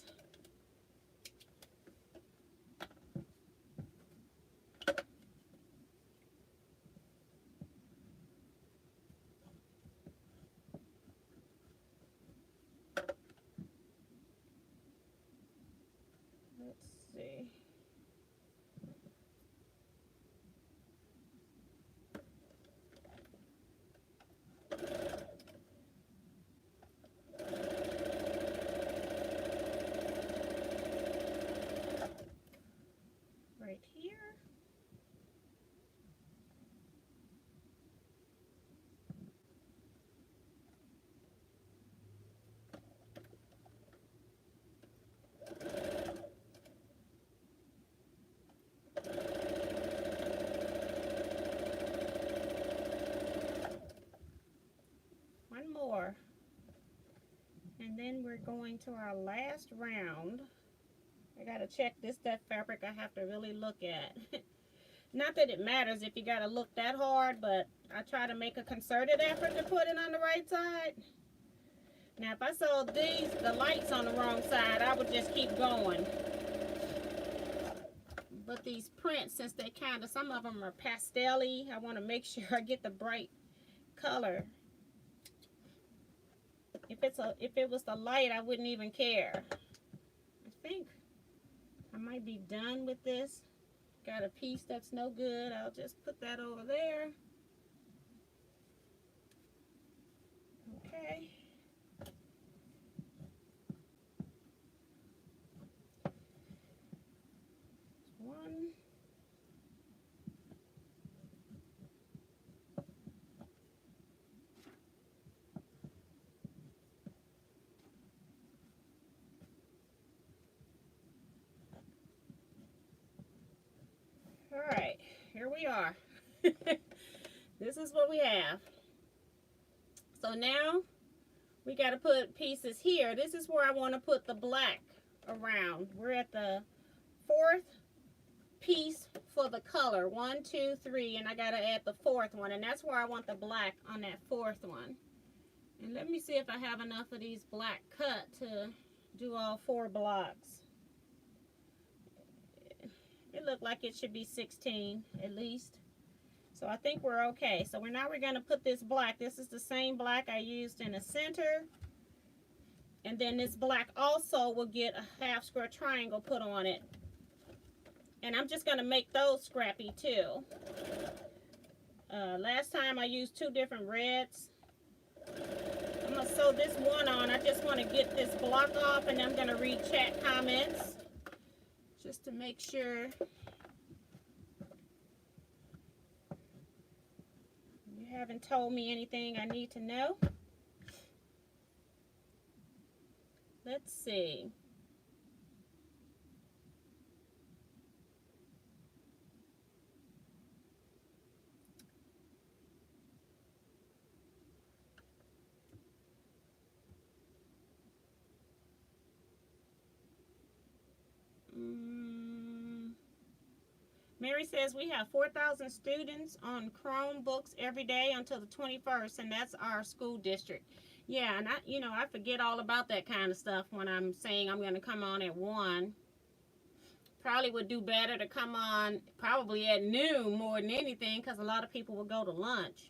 Let's see. Right here. And then we're going to our last round. I gotta check this fabric I have to really look at. Not that it matters if you gotta look that hard, but I try to make a concerted effort to put it on the right side. Now if I saw the lights on the wrong side, I would just keep going. But these prints, since they some of them are pastel-y, I want to make sure I get the bright color. If it was the light, I wouldn't even care. I think I might be done with this. Got a piece that's no good. I'll just put that over there. Okay. One. All right, here we are. This is what we have. So now we got to put pieces here. This is where I want to put the black around. We're at the 4th piece for the color. 1, 2, 3, and I got to add the 4th one, and that's where I want the black on that 4th one. And let me see if I have enough of these black cut to do all 4 blocks. It looked like it should be 16 at least. So I think we're okay. So now we're going to put this black. This is the same black I used in the center. And then this black also will get a half square triangle put on it. And I'm just going to make those scrappy too. Last time I used 2 different reds. I'm going to sew this one on. I just want to get this block off, and I'm going to read chat comments just to make sure you haven't told me anything I need to know. Let's see. Mary says we have 4,000 students on Chromebooks every day until the 21st, and that's our school district. Yeah, and I forget all about that kind of stuff when I'm saying I'm going to come on at 1. Probably would do better to come on probably at noon more than anything, because a lot of people will go to lunch.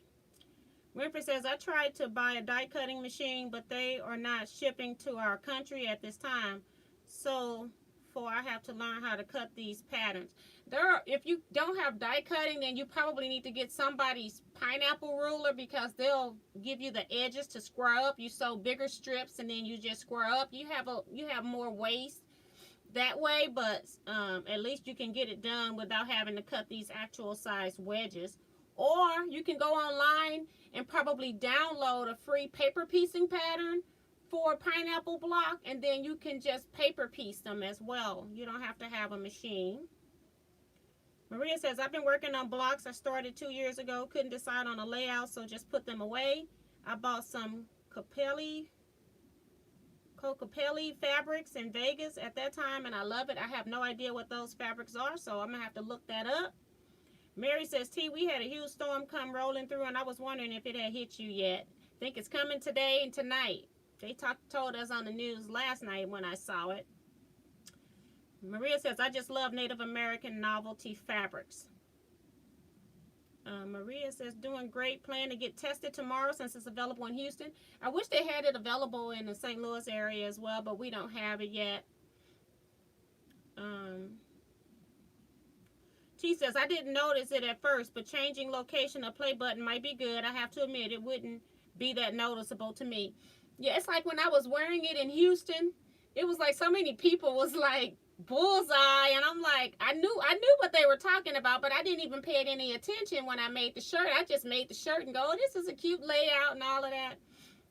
Winfrey says, I tried to buy a die cutting machine, but they are not shipping to our country at this time. So I have to learn how to cut these patterns. If you don't have die cutting, then you probably need to get somebody's pineapple ruler, because they'll give you the edges to square up. You sew bigger strips and then you just square up. You have more waste that way, but at least you can get it done without having to cut these actual size wedges. Or you can go online and probably download a free paper piecing pattern for a pineapple block, and then you can just paper piece them as well. You don't have to have a machine. Maria says, I've been working on blocks I started 2 years ago. Couldn't decide on a layout, so just put them away. I bought some Cocapelli fabrics in Vegas at that time, and I love it. I have no idea what those fabrics are, so I'm going to have to look that up. Mary says, T, we had a huge storm come rolling through, and I was wondering if it had hit you yet. Think it's coming today and tonight. They told us on the news last night when I saw it. Maria says, I just love Native American novelty fabrics. Maria says, doing great. Plan to get tested tomorrow since it's available in Houston. I wish they had it available in the St. Louis area as well, but we don't have it yet. T says, I didn't notice it at first, but changing location of play button might be good. I have to admit, it wouldn't be that noticeable to me. Yeah, it's like when I was wearing it in Houston, it was like so many people was like, bullseye, and I'm like, I knew what they were talking about, but I didn't even pay it any attention when I made the shirt. I just made the shirt and go, oh, this is a cute layout and all of that.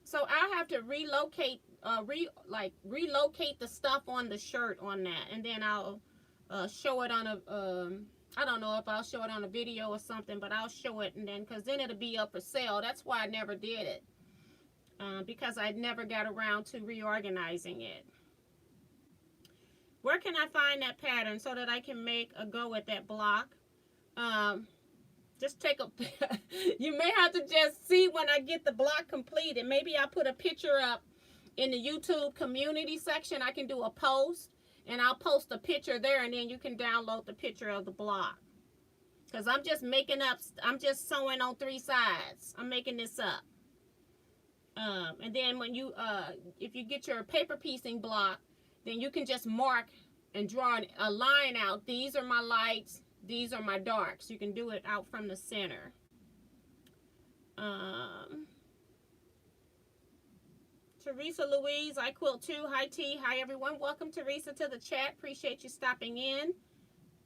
So I'll have to relocate the stuff on the shirt on that, and then I'll show it on a I don't know if I'll show it on a video or something, but I'll show it, and then because then it'll be up for sale. That's why I never did it. because I never got around to reorganizing it. Where can I find that pattern so that I can make a go at that block? Just take a, you may have to just see when I get the block completed. Maybe I'll put a picture up in the YouTube community section. I can do a post, and I'll post a picture there, and then you can download the picture of the block. Because I'm just making up, I'm just sewing on 3 sides. I'm making this up. And then when you, if you get your paper piecing block, then you can just mark and draw a line out. These are my lights. These are my darks. You can do it out from the center. Teresa Louise, I quilt too. Hi T. Hi everyone. Welcome Teresa to the chat. Appreciate you stopping in,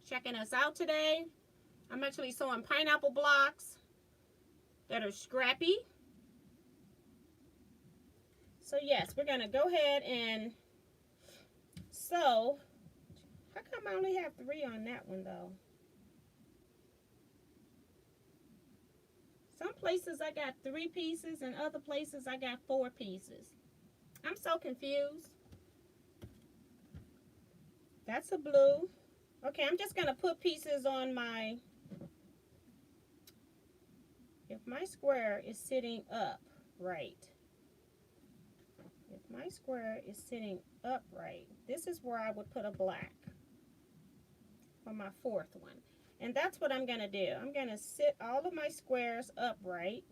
checking us out today. I'm actually sewing pineapple blocks that are scrappy. So yes, we're gonna go ahead and sew. How come I only have 3 on that one though? Some places I got 3 pieces and other places I got 4 pieces. I'm so confused. That's a blue. Okay, I'm just gonna put pieces on my, if my square is sitting up right. If my square is sitting upright, this is where I would put a black for my 4th one. And that's what I'm going to do. I'm going to sit all of my squares upright.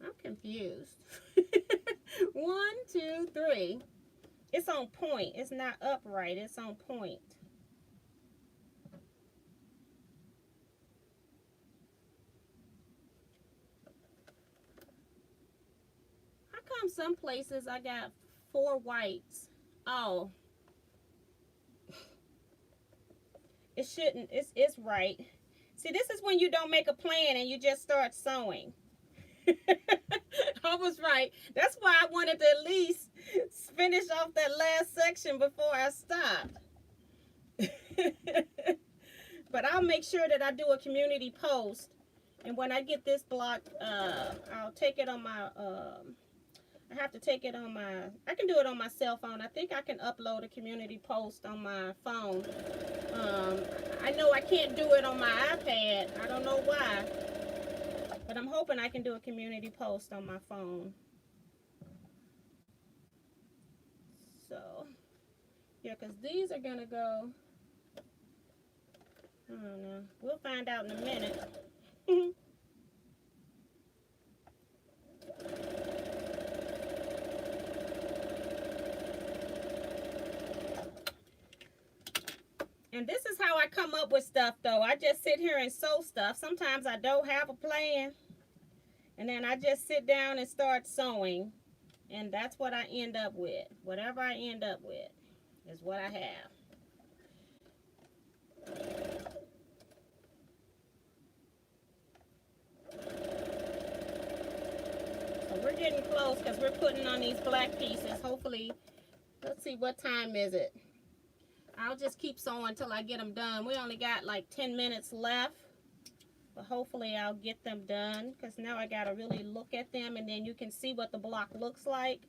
I'm confused. 1, 2, 3. It's on point. It's not upright. It's on point. Some places I got 4 whites. Oh, it shouldn't. It's right. See, this is when you don't make a plan and you just start sewing. I was right. That's why I wanted to at least finish off that last section before I stopped. But I'll make sure that I do a community post, and when I get this block, I'll take it on my I have to take it on my, I can do it on my cell phone. I think I can upload a community post on my phone. I know I can't do it on my iPad. I don't know why. But I'm hoping I can do a community post on my phone. So, yeah, because these are going to go, I don't know. We'll find out in a minute. And this is how I come up with stuff, though. I just sit here and sew stuff. Sometimes I don't have a plan. And then I just sit down and start sewing. And that's what I end up with. Whatever I end up with is what I have. So we're getting close because we're putting on these black pieces. Hopefully, let's see, what time is it? I'll just keep sewing until I get them done. We only got like 10 minutes left, but hopefully I'll get them done, because now I got to really look at them, and then you can see what the block looks like.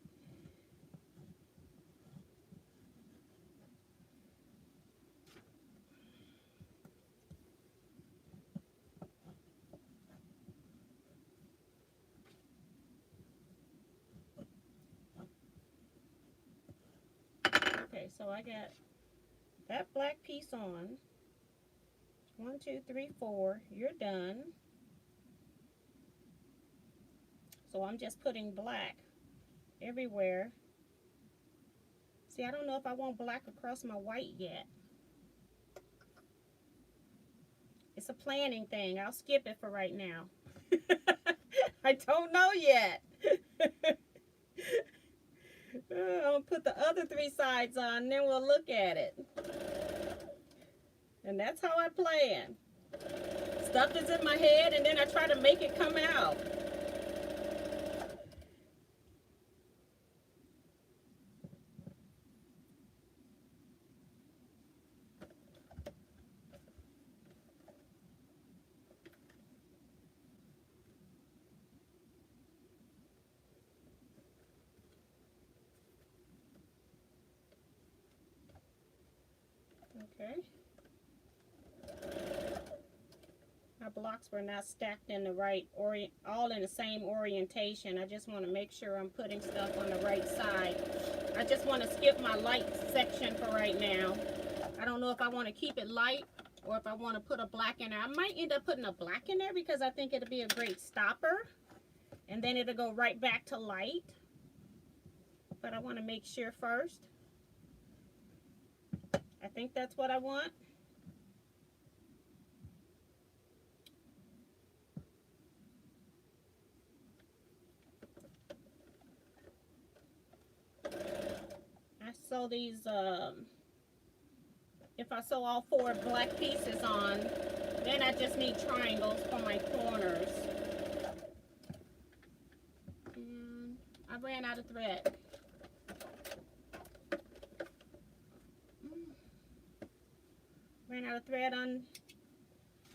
Okay, so I got that black piece on. 1, 2, 3, 4. You're done. So I'm just putting black everywhere. See, I don't know if I want black across my white yet. It's a planning thing. I'll skip it for right now. I don't know yet. I'll put the other 3 sides on, and then we'll look at it. And that's how I plan. Stuff is in my head, and then I try to make it come out. Okay. My blocks were not stacked in the right all in the same orientation. I just want to make sure I'm putting stuff on the right side. I just want to skip my light section for right now. I don't know if I want to keep it light or if I want to put a black in there. I might end up putting a black in there because I think it'll be a great stopper. And then it'll go right back to light. But I want to make sure first. I think that's what I want. I sew these, if I sew all 4 black pieces on, then I just need triangles for my corners. And I ran out of thread. Ran out of thread on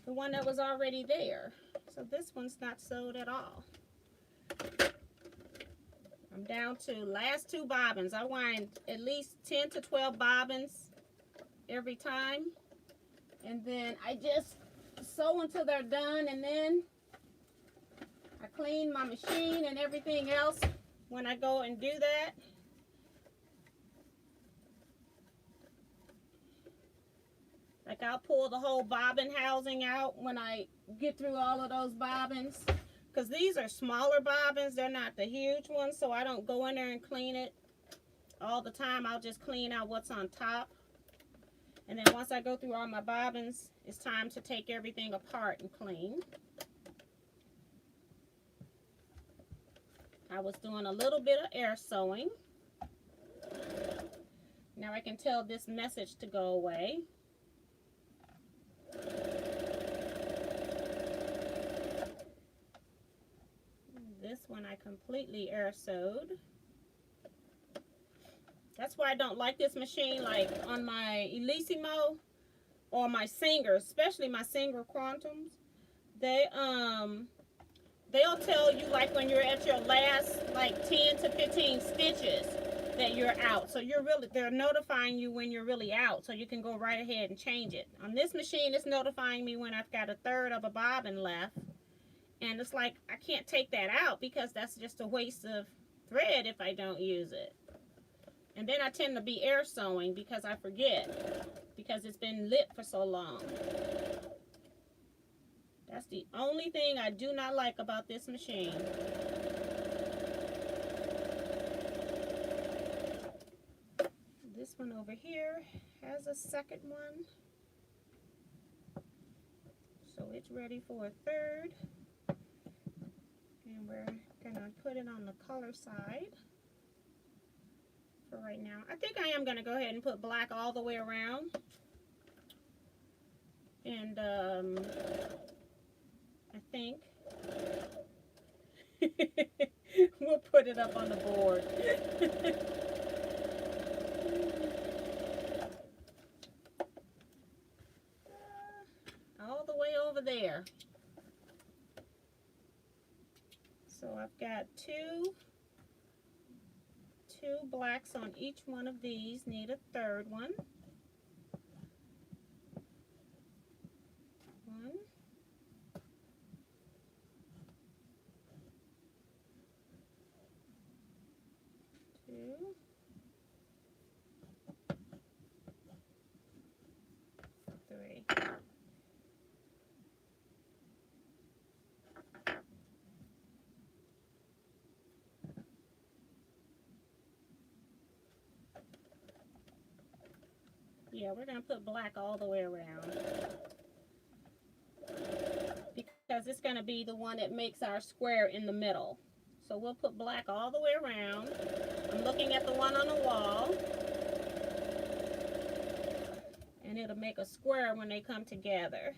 the one that was already there. So this one's not sewed at all. I'm down to last 2 bobbins. I wind at least 10 to 12 bobbins every time. And then I just sew until they're done, and then I clean my machine and everything else when I go and do that. Like I'll pull the whole bobbin housing out when I get through all of those bobbins. Because these are smaller bobbins, they're not the huge ones, so I don't go in there and clean it all the time. I'll just clean out what's on top. And then once I go through all my bobbins, it's time to take everything apart and clean. I was doing a little bit of air sewing. Now I can tell this message to go away. This one I completely air sewed. That's why I don't like this machine, like on my Elissimo or my Singer, especially my Singer Quantums. They'll tell you like when you're at your last like 10 to 15 stitches that you're out. So they're notifying you when you're really out, so you can go right ahead and change it. On this machine, it's notifying me when I've got 1/3 of a bobbin left. And it's like, I can't take that out because that's just a waste of thread if I don't use it. And then I tend to be air sewing because I forget, because it's been lit for so long. That's the only thing I do not like about this machine. This one over here has a second one. So it's ready for 1/3. And we're gonna put it on the color side for right now. I think I am gonna go ahead and put black all the way around. And I think we'll put it up on the board. All the way over there. So I've got two blacks on each one of these. Need a third one. One. Two. Three. Yeah, we're going to put black all the way around because it's going to be the one that makes our square in the middle. So we'll put black all the way around. I'm looking at the one on the wall, and it'll make a square when they come together.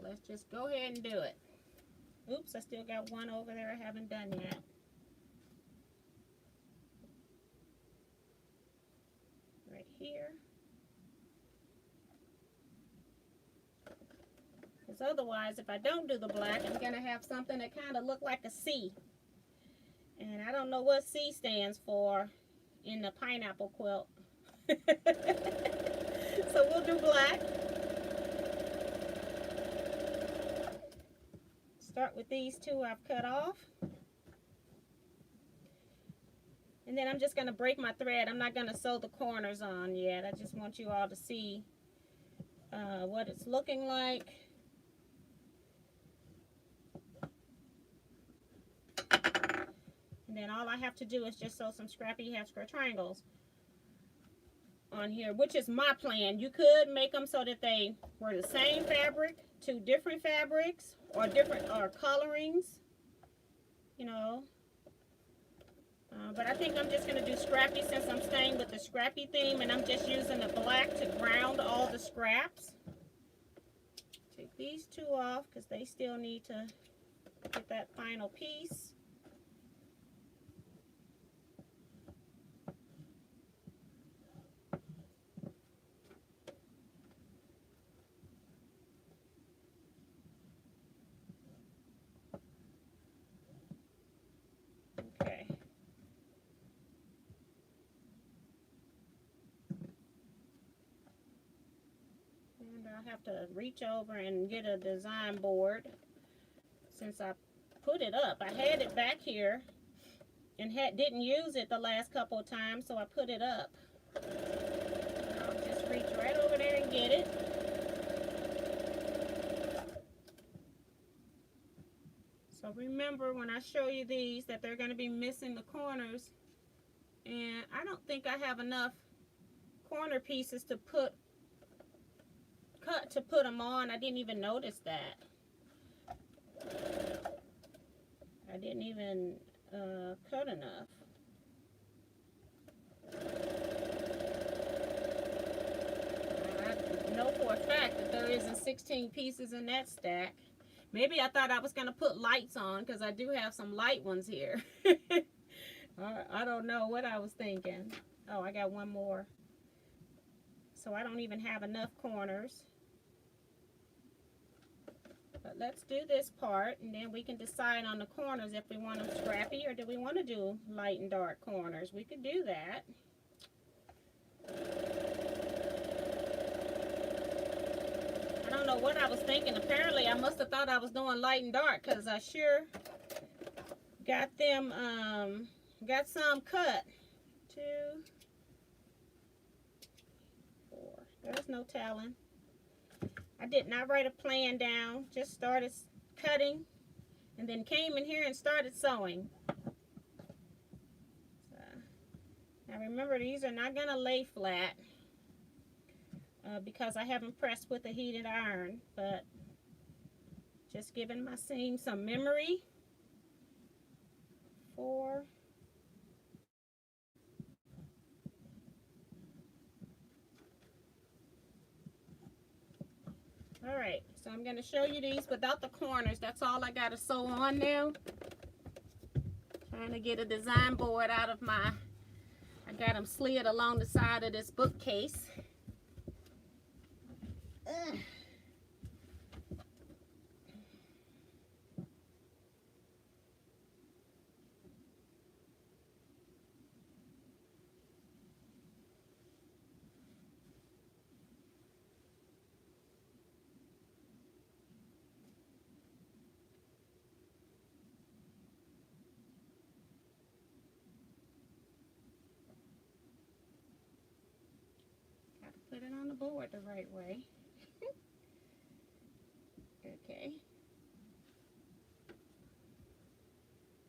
Let's just go ahead and do it. Oops, I still got one over there I haven't done yet. here. Because otherwise, if I don't do the black, I'm going to have something that kind of look like a C. And I don't know what C stands for in the pineapple quilt. So we'll do black. Start with these two I've cut off. And then I'm just going to break my thread. I'm not going to sew the corners on yet. I just want you all to see what it's looking like. And then all I have to do is just sew some scrappy half square triangles on here, which is my plan. You could make them so that they were the same fabric, two different fabrics, or different colorings, you know. But I think I'm just going to do scrappy since I'm staying with the scrappy theme, and I'm just using the black to ground all the scraps. Take these two off because they still need to get that final piece. I have to reach over and get a design board since I put it up. I had it back here and didn't use it the last couple of times, so I put it up. I'll just reach right over there and get it. So remember when I show you these that they're going to be missing the corners, and I don't think I have enough corner pieces to cut to put them on. I didn't even notice that. I didn't even cut enough. I know for a fact that there isn't 16 pieces in that stack. Maybe I thought I was going to put lights on because I do have some light ones here. I don't know what I was thinking. Oh, I got one more. So I don't even have enough corners. But let's do this part, and then we can decide on the corners if we want them scrappy or do we want to do light and dark corners. We could do that. I don't know what I was thinking. Apparently, I must have thought I was doing light and dark because I sure got them, got some cut. 2, 4. There's no telling. I did not write a plan down, just started cutting and then came in here and started sewing. So, now remember, these are not going to lay flat because I haven't pressed with a heated iron, but just giving my seam some memory. 4. All right, so I'm going to show you these without the corners. That's all I got to sew on now. Trying to get a design board out of I got them slid along the side of this bookcase. Ugh. Put it on the board the right way. Okay.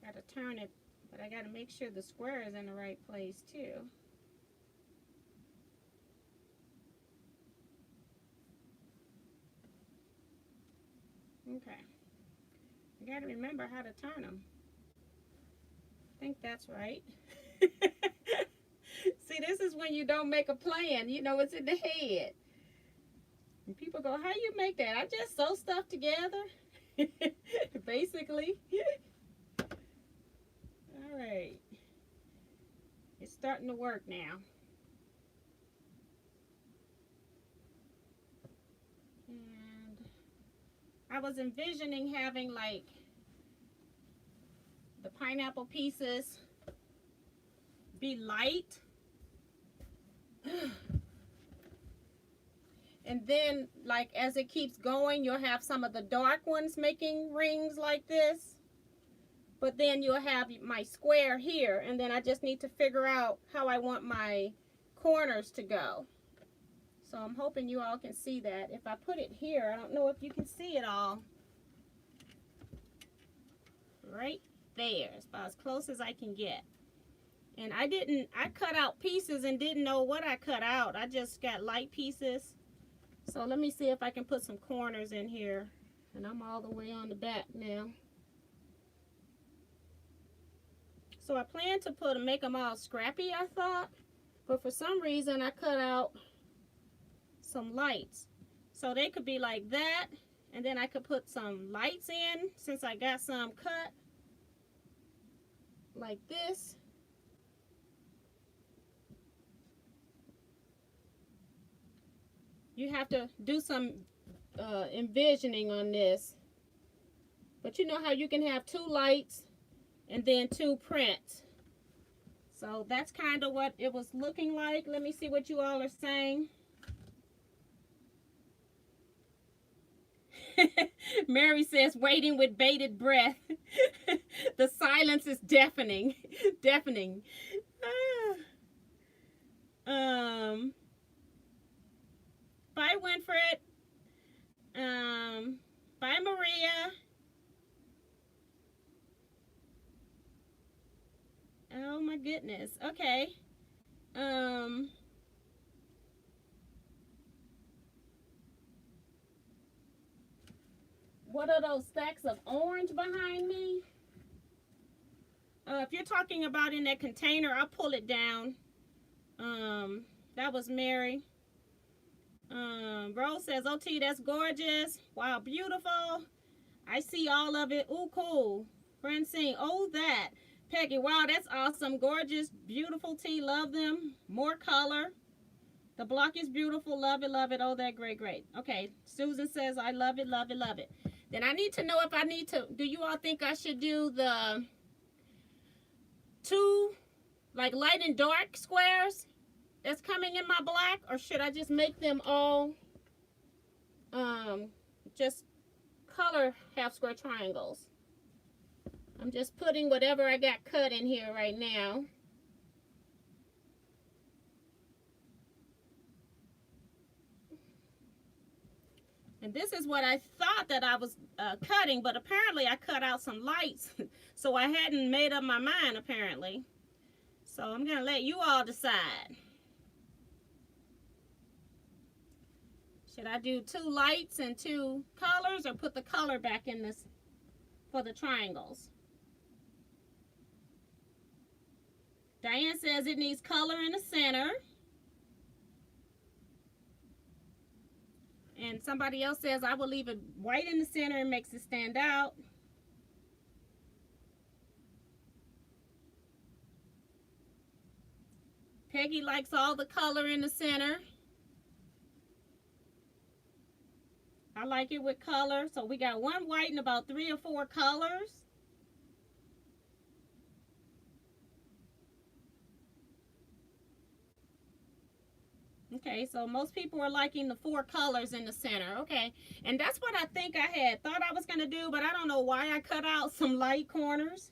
Got to turn it, but I got to make sure the square is in the right place too. Okay. I got to remember how to turn them. I think that's right. See, this is when you don't make a plan. You know, it's in the head. And people go, how you make that? I just sew stuff together. Basically. All right. It's starting to work now. I was envisioning having like the pineapple pieces be light. And then like as it keeps going, you'll have some of the dark ones making rings like this. But then you'll have my square here, and then I just need to figure out how I want my corners to go. So I'm hoping you all can see that. If I put it here, I don't know if you can see it all. Right there, it's about as close as I can get. And I cut out pieces and didn't know what I cut out. I just got light pieces. So let me see if I can put some corners in here. And I'm all the way on the back now. So I plan to make them all scrappy, I thought. But for some reason, I cut out some lights. So they could be like that. And then I could put some lights in since I got some cut. Like this. You have to do some envisioning on this. But you know how you can have 2 lights and then 2 prints. So that's kind of what it was looking like. Let me see what you all are saying. Mary says, waiting with bated breath. The silence is deafening. Deafening. Bye, Winfred. Bye, Maria. Oh my goodness. Okay. What are those stacks of orange behind me? If you're talking about in that container, I'll pull it down. That was Mary. Rose says, OT, that's gorgeous. Wow, beautiful. I see all of it. Ooh, cool. Francine, oh, that. Peggy, wow, that's awesome. Gorgeous, beautiful tea. Love them. More color. The block is beautiful. Love it, love it. Oh, that great, great. Okay, Susan says, I love it, love it, love it. Then I need to know if I need to, do you all think I should do the 2, like light and dark squares that's coming in my black? Or should I just make them all just color half square triangles? I'm just putting whatever I got cut in here right now. And this is what I thought that I was cutting, but apparently I cut out some lights. So I hadn't made up my mind, apparently. So I'm going to let you all decide. Should I do 2 lights and 2 colors, or put the color back in this for the triangles? Diane says it needs color in the center. And somebody else says I will leave it white in the center and makes it stand out. Peggy likes all the color in the center. I like it with color. So we got 1 white and about 3 or 4 colors. Okay, so most people are liking the 4 colors in the center. Okay, and that's what I think I had thought I was going to do, but I don't know why I cut out some light corners.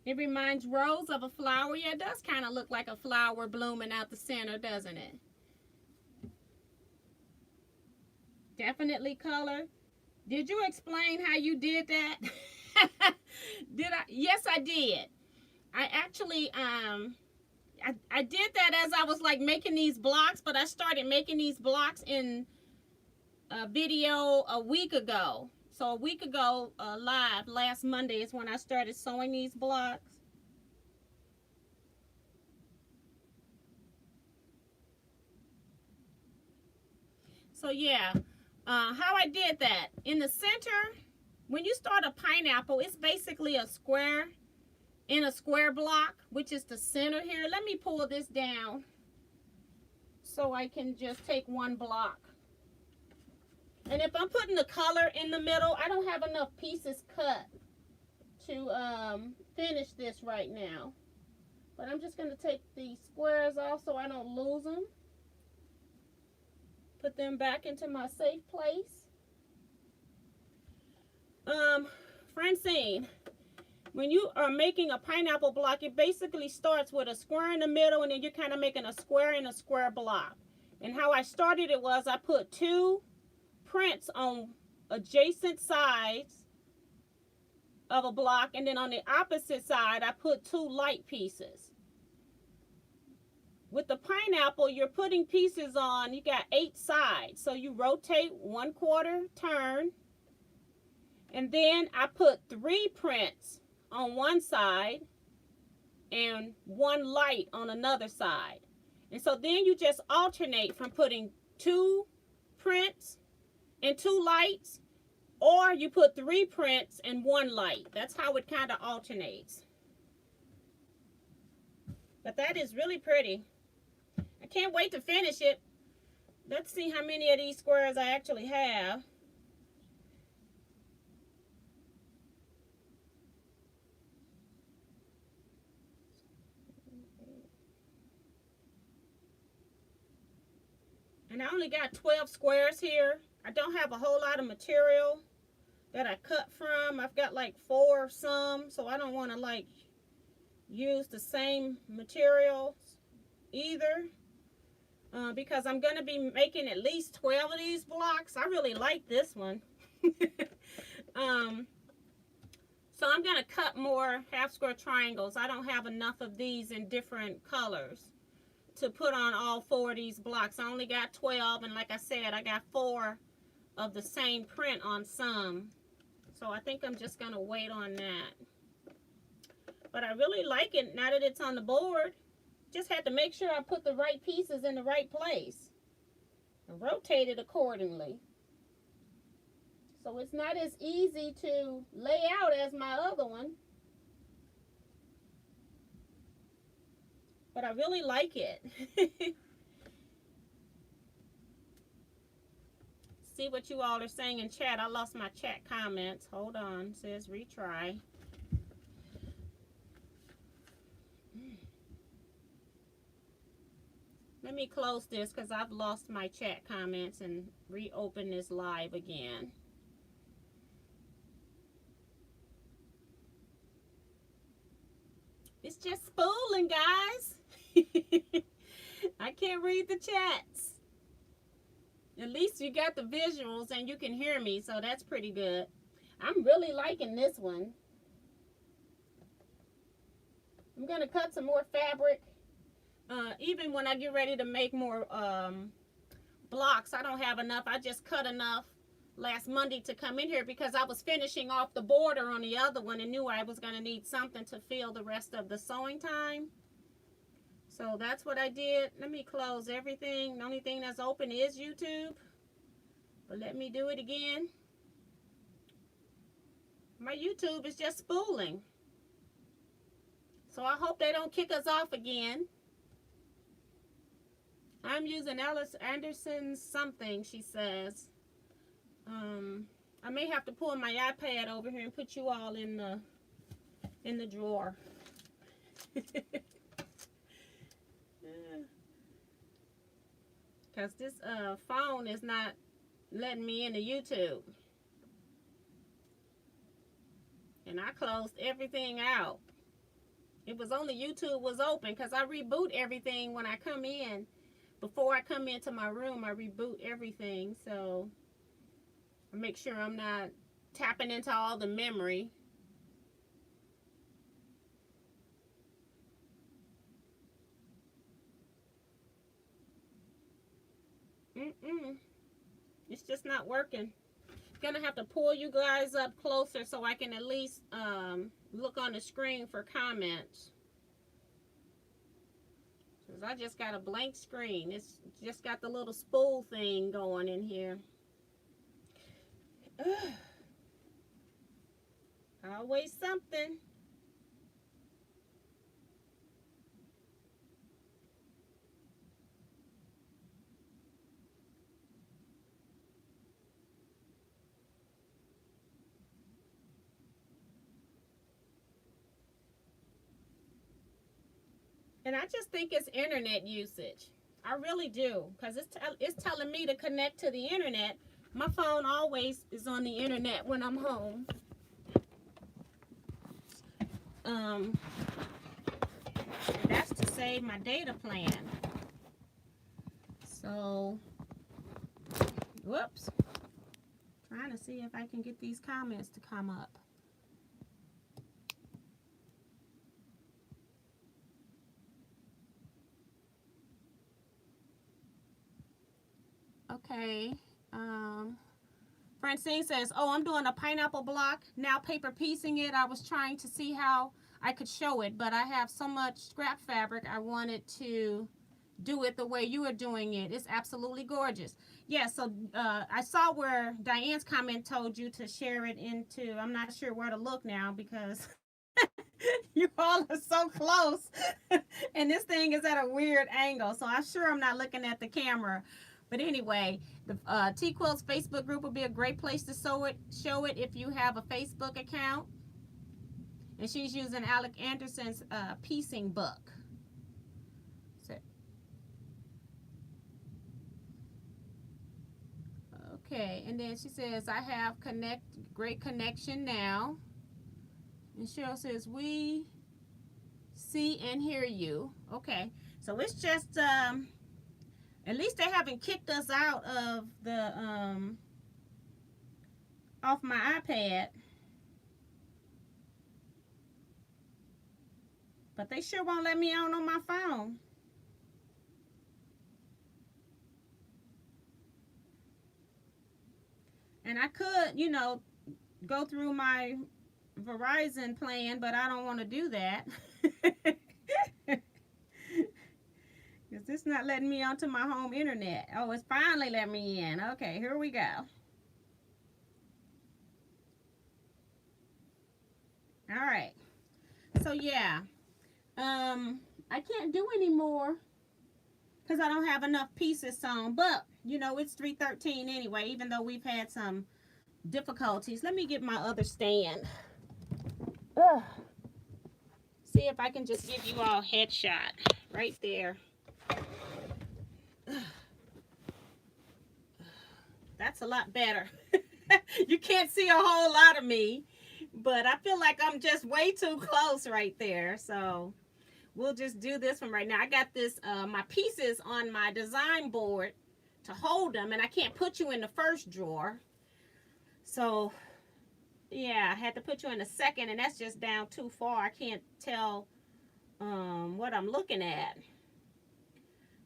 It reminds Rose of a flower. Yeah, it does kind of look like a flower blooming out the center, doesn't it? Definitely color. Did you explain how you did that? Did I? Yes, I did. I actually, I did that as I was like making these blocks, but I started making these blocks in a video a week ago. So a week ago, live, last Monday is when I started sewing these blocks. So yeah, how I did that. In the center, when you start a pineapple, it's basically a square in a square block, which is the center here. Let me pull this down so I can just take one block. And if I'm putting the color in the middle, I don't have enough pieces cut to finish this right now. But I'm just going to take the squares off so I don't lose them. Put them back into my safe place. Francine, when you are making a pineapple block, it basically starts with a square in the middle, and then you're kind of making a square in a square block. And how I started it was I put 2 prints on adjacent sides of a block, and then on the opposite side I put 2 light pieces. With the pineapple, you're putting pieces on, you got 8 sides, so you rotate 1/4 turn, and then I put 3 prints on one side and 1 light on another side. And so then you just alternate from putting 2 prints and 2 lights, or you put 3 prints and 1 light. That's how it kind of alternates. But that is really pretty. I can't wait to finish it. Let's see how many of these squares I actually have. And I only got 12 squares here. I don't have a whole lot of material that I cut from. I've got like 4 some, so I don't want to like use the same materials either. Because I'm going to be making at least 12 of these blocks. I really like this one. So I'm going to cut more half square triangles. I don't have enough of these in different colors to put on all 4 of these blocks. I only got 12, and like I said, I got 4 of the same print on some. So I think I'm just going to wait on that. But I really like it now that it's on the board. Just had to make sure I put the right pieces in the right place and rotate it accordingly. So it's not as easy to lay out as my other one. But I really like it. See what you all are saying in chat. I lost my chat comments. Hold on. It says retry. Let me close this because I've lost my chat comments and reopen this live again. It's just spooling, guys. I can't read the chats. At least you got the visuals and you can hear me, so that's pretty good. I'm really liking this one. I'm going to cut some more fabric. Even when I get ready to make more blocks, I don't have enough. I just cut enough last Monday to come in here because I was finishing off the border on the other one and knew I was going to need something to fill the rest of the sewing time. So that's what I did. Let me close everything. The only thing that's open is YouTube. But let me do it again. My YouTube is just spooling. So I hope they don't kick us off again. I'm using Alice Anderson's something, she says. I may have to pull my iPad over here and put you all in the drawer. Because this phone is not letting me into YouTube. And I closed everything out. It was only YouTube was open because I reboot everything when I come in. Before I come into my room, I reboot everything. So I make sure I'm not tapping into all the memory. It's just not working. Gonna have to pull you guys up closer so I can at least look on the screen for comments. Cause I just got a blank screen. It's just got the little spool thing going in here. Ugh. Always something. And I just think it's internet usage. I really do, because it's telling me to connect to the internet. My phone always is on the internet when I'm home. And that's to save my data plan. So, whoops. Trying to see if I can get these comments to come up. Okay. Francine says, oh, I'm doing a pineapple block, now paper piecing it. I was trying to see how I could show it, but I have so much scrap fabric, I wanted to do it the way you are doing it. It's absolutely gorgeous. Yeah, so I saw where Diane's comment told you to share it into, I'm not sure where to look now because you all are so close. And this thing is at a weird angle, so I'm sure I'm not looking at the camera. But anyway, the Teaquilts Facebook group would be a great place to show it if you have a Facebook account. And she's using Alec Anderson's piecing book. So, okay, and then she says, I have great connection now. And Cheryl says, we see and hear you. Okay, so it's just at least they haven't kicked us out of the off my iPad. But they sure won't let me on my phone. And I could, you know, go through my Verizon plan, but I don't want to do that. Because it's not letting me onto my home internet. Oh, it's finally let me in. Okay, here we go. All right. So yeah, I can't do anymore because I don't have enough pieces sewn. But you know, it's 3:13 anyway. Even though we've had some difficulties, let me get my other stand. Ugh. See if I can just give you all a headshot right there. That's a lot better. You can't see a whole lot of me, but I feel like I'm just way too close right there. So we'll just do this one right now. I got this my pieces on my design board to hold them, and I can't put you in the first drawer. So yeah, I had to put you in the second, and that's just down too far. I can't tell what I'm looking at.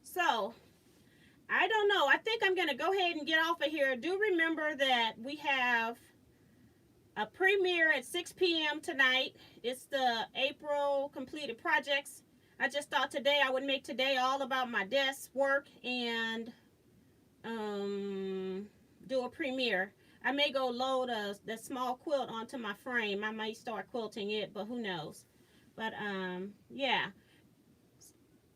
So I don't know. I think I'm going to go ahead and get off of here. Do remember that we have a premiere at 6 p.m. tonight. It's the April completed projects. I just thought today I would make today all about my desk work and do a premiere. I may go load the small quilt onto my frame. I might start quilting it, but who knows. But yeah.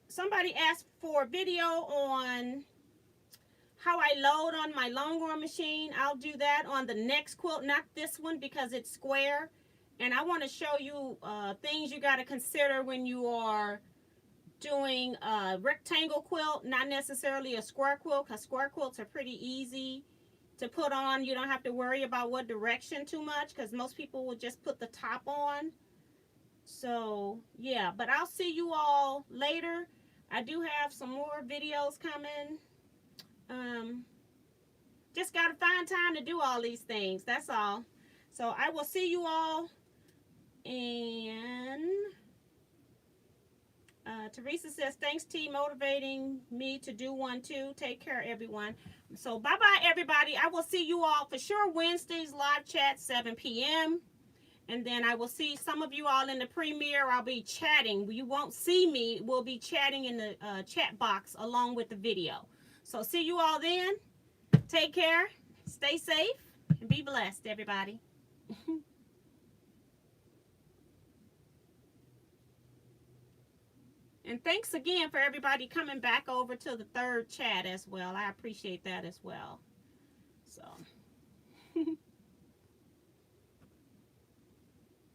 Somebody asked for a video on how I load on my Longhorn machine. I'll do that on the next quilt, not this one because it's square. And I want to show you things you got to consider when you are doing a rectangle quilt, not necessarily a square quilt, because square quilts are pretty easy to put on. You don't have to worry about what direction too much, because most people will just put the top on. So yeah, but I'll see you all later. I do have some more videos coming. Just gotta find time to do all these things, that's all. So I will see you all. And Teresa says, thanks T, motivating me to do one too. Take care everyone. So bye bye everybody. I will see you all for sure Wednesdays live chat 7 p.m. and then I will see some of you all in the premiere. I'll be chatting. You won't see me. We'll be chatting in the chat box along with the video. So see you all then. Take care. Stay safe. And be blessed, everybody. And thanks again for everybody coming back over to the third chat as well. I appreciate that as well. So...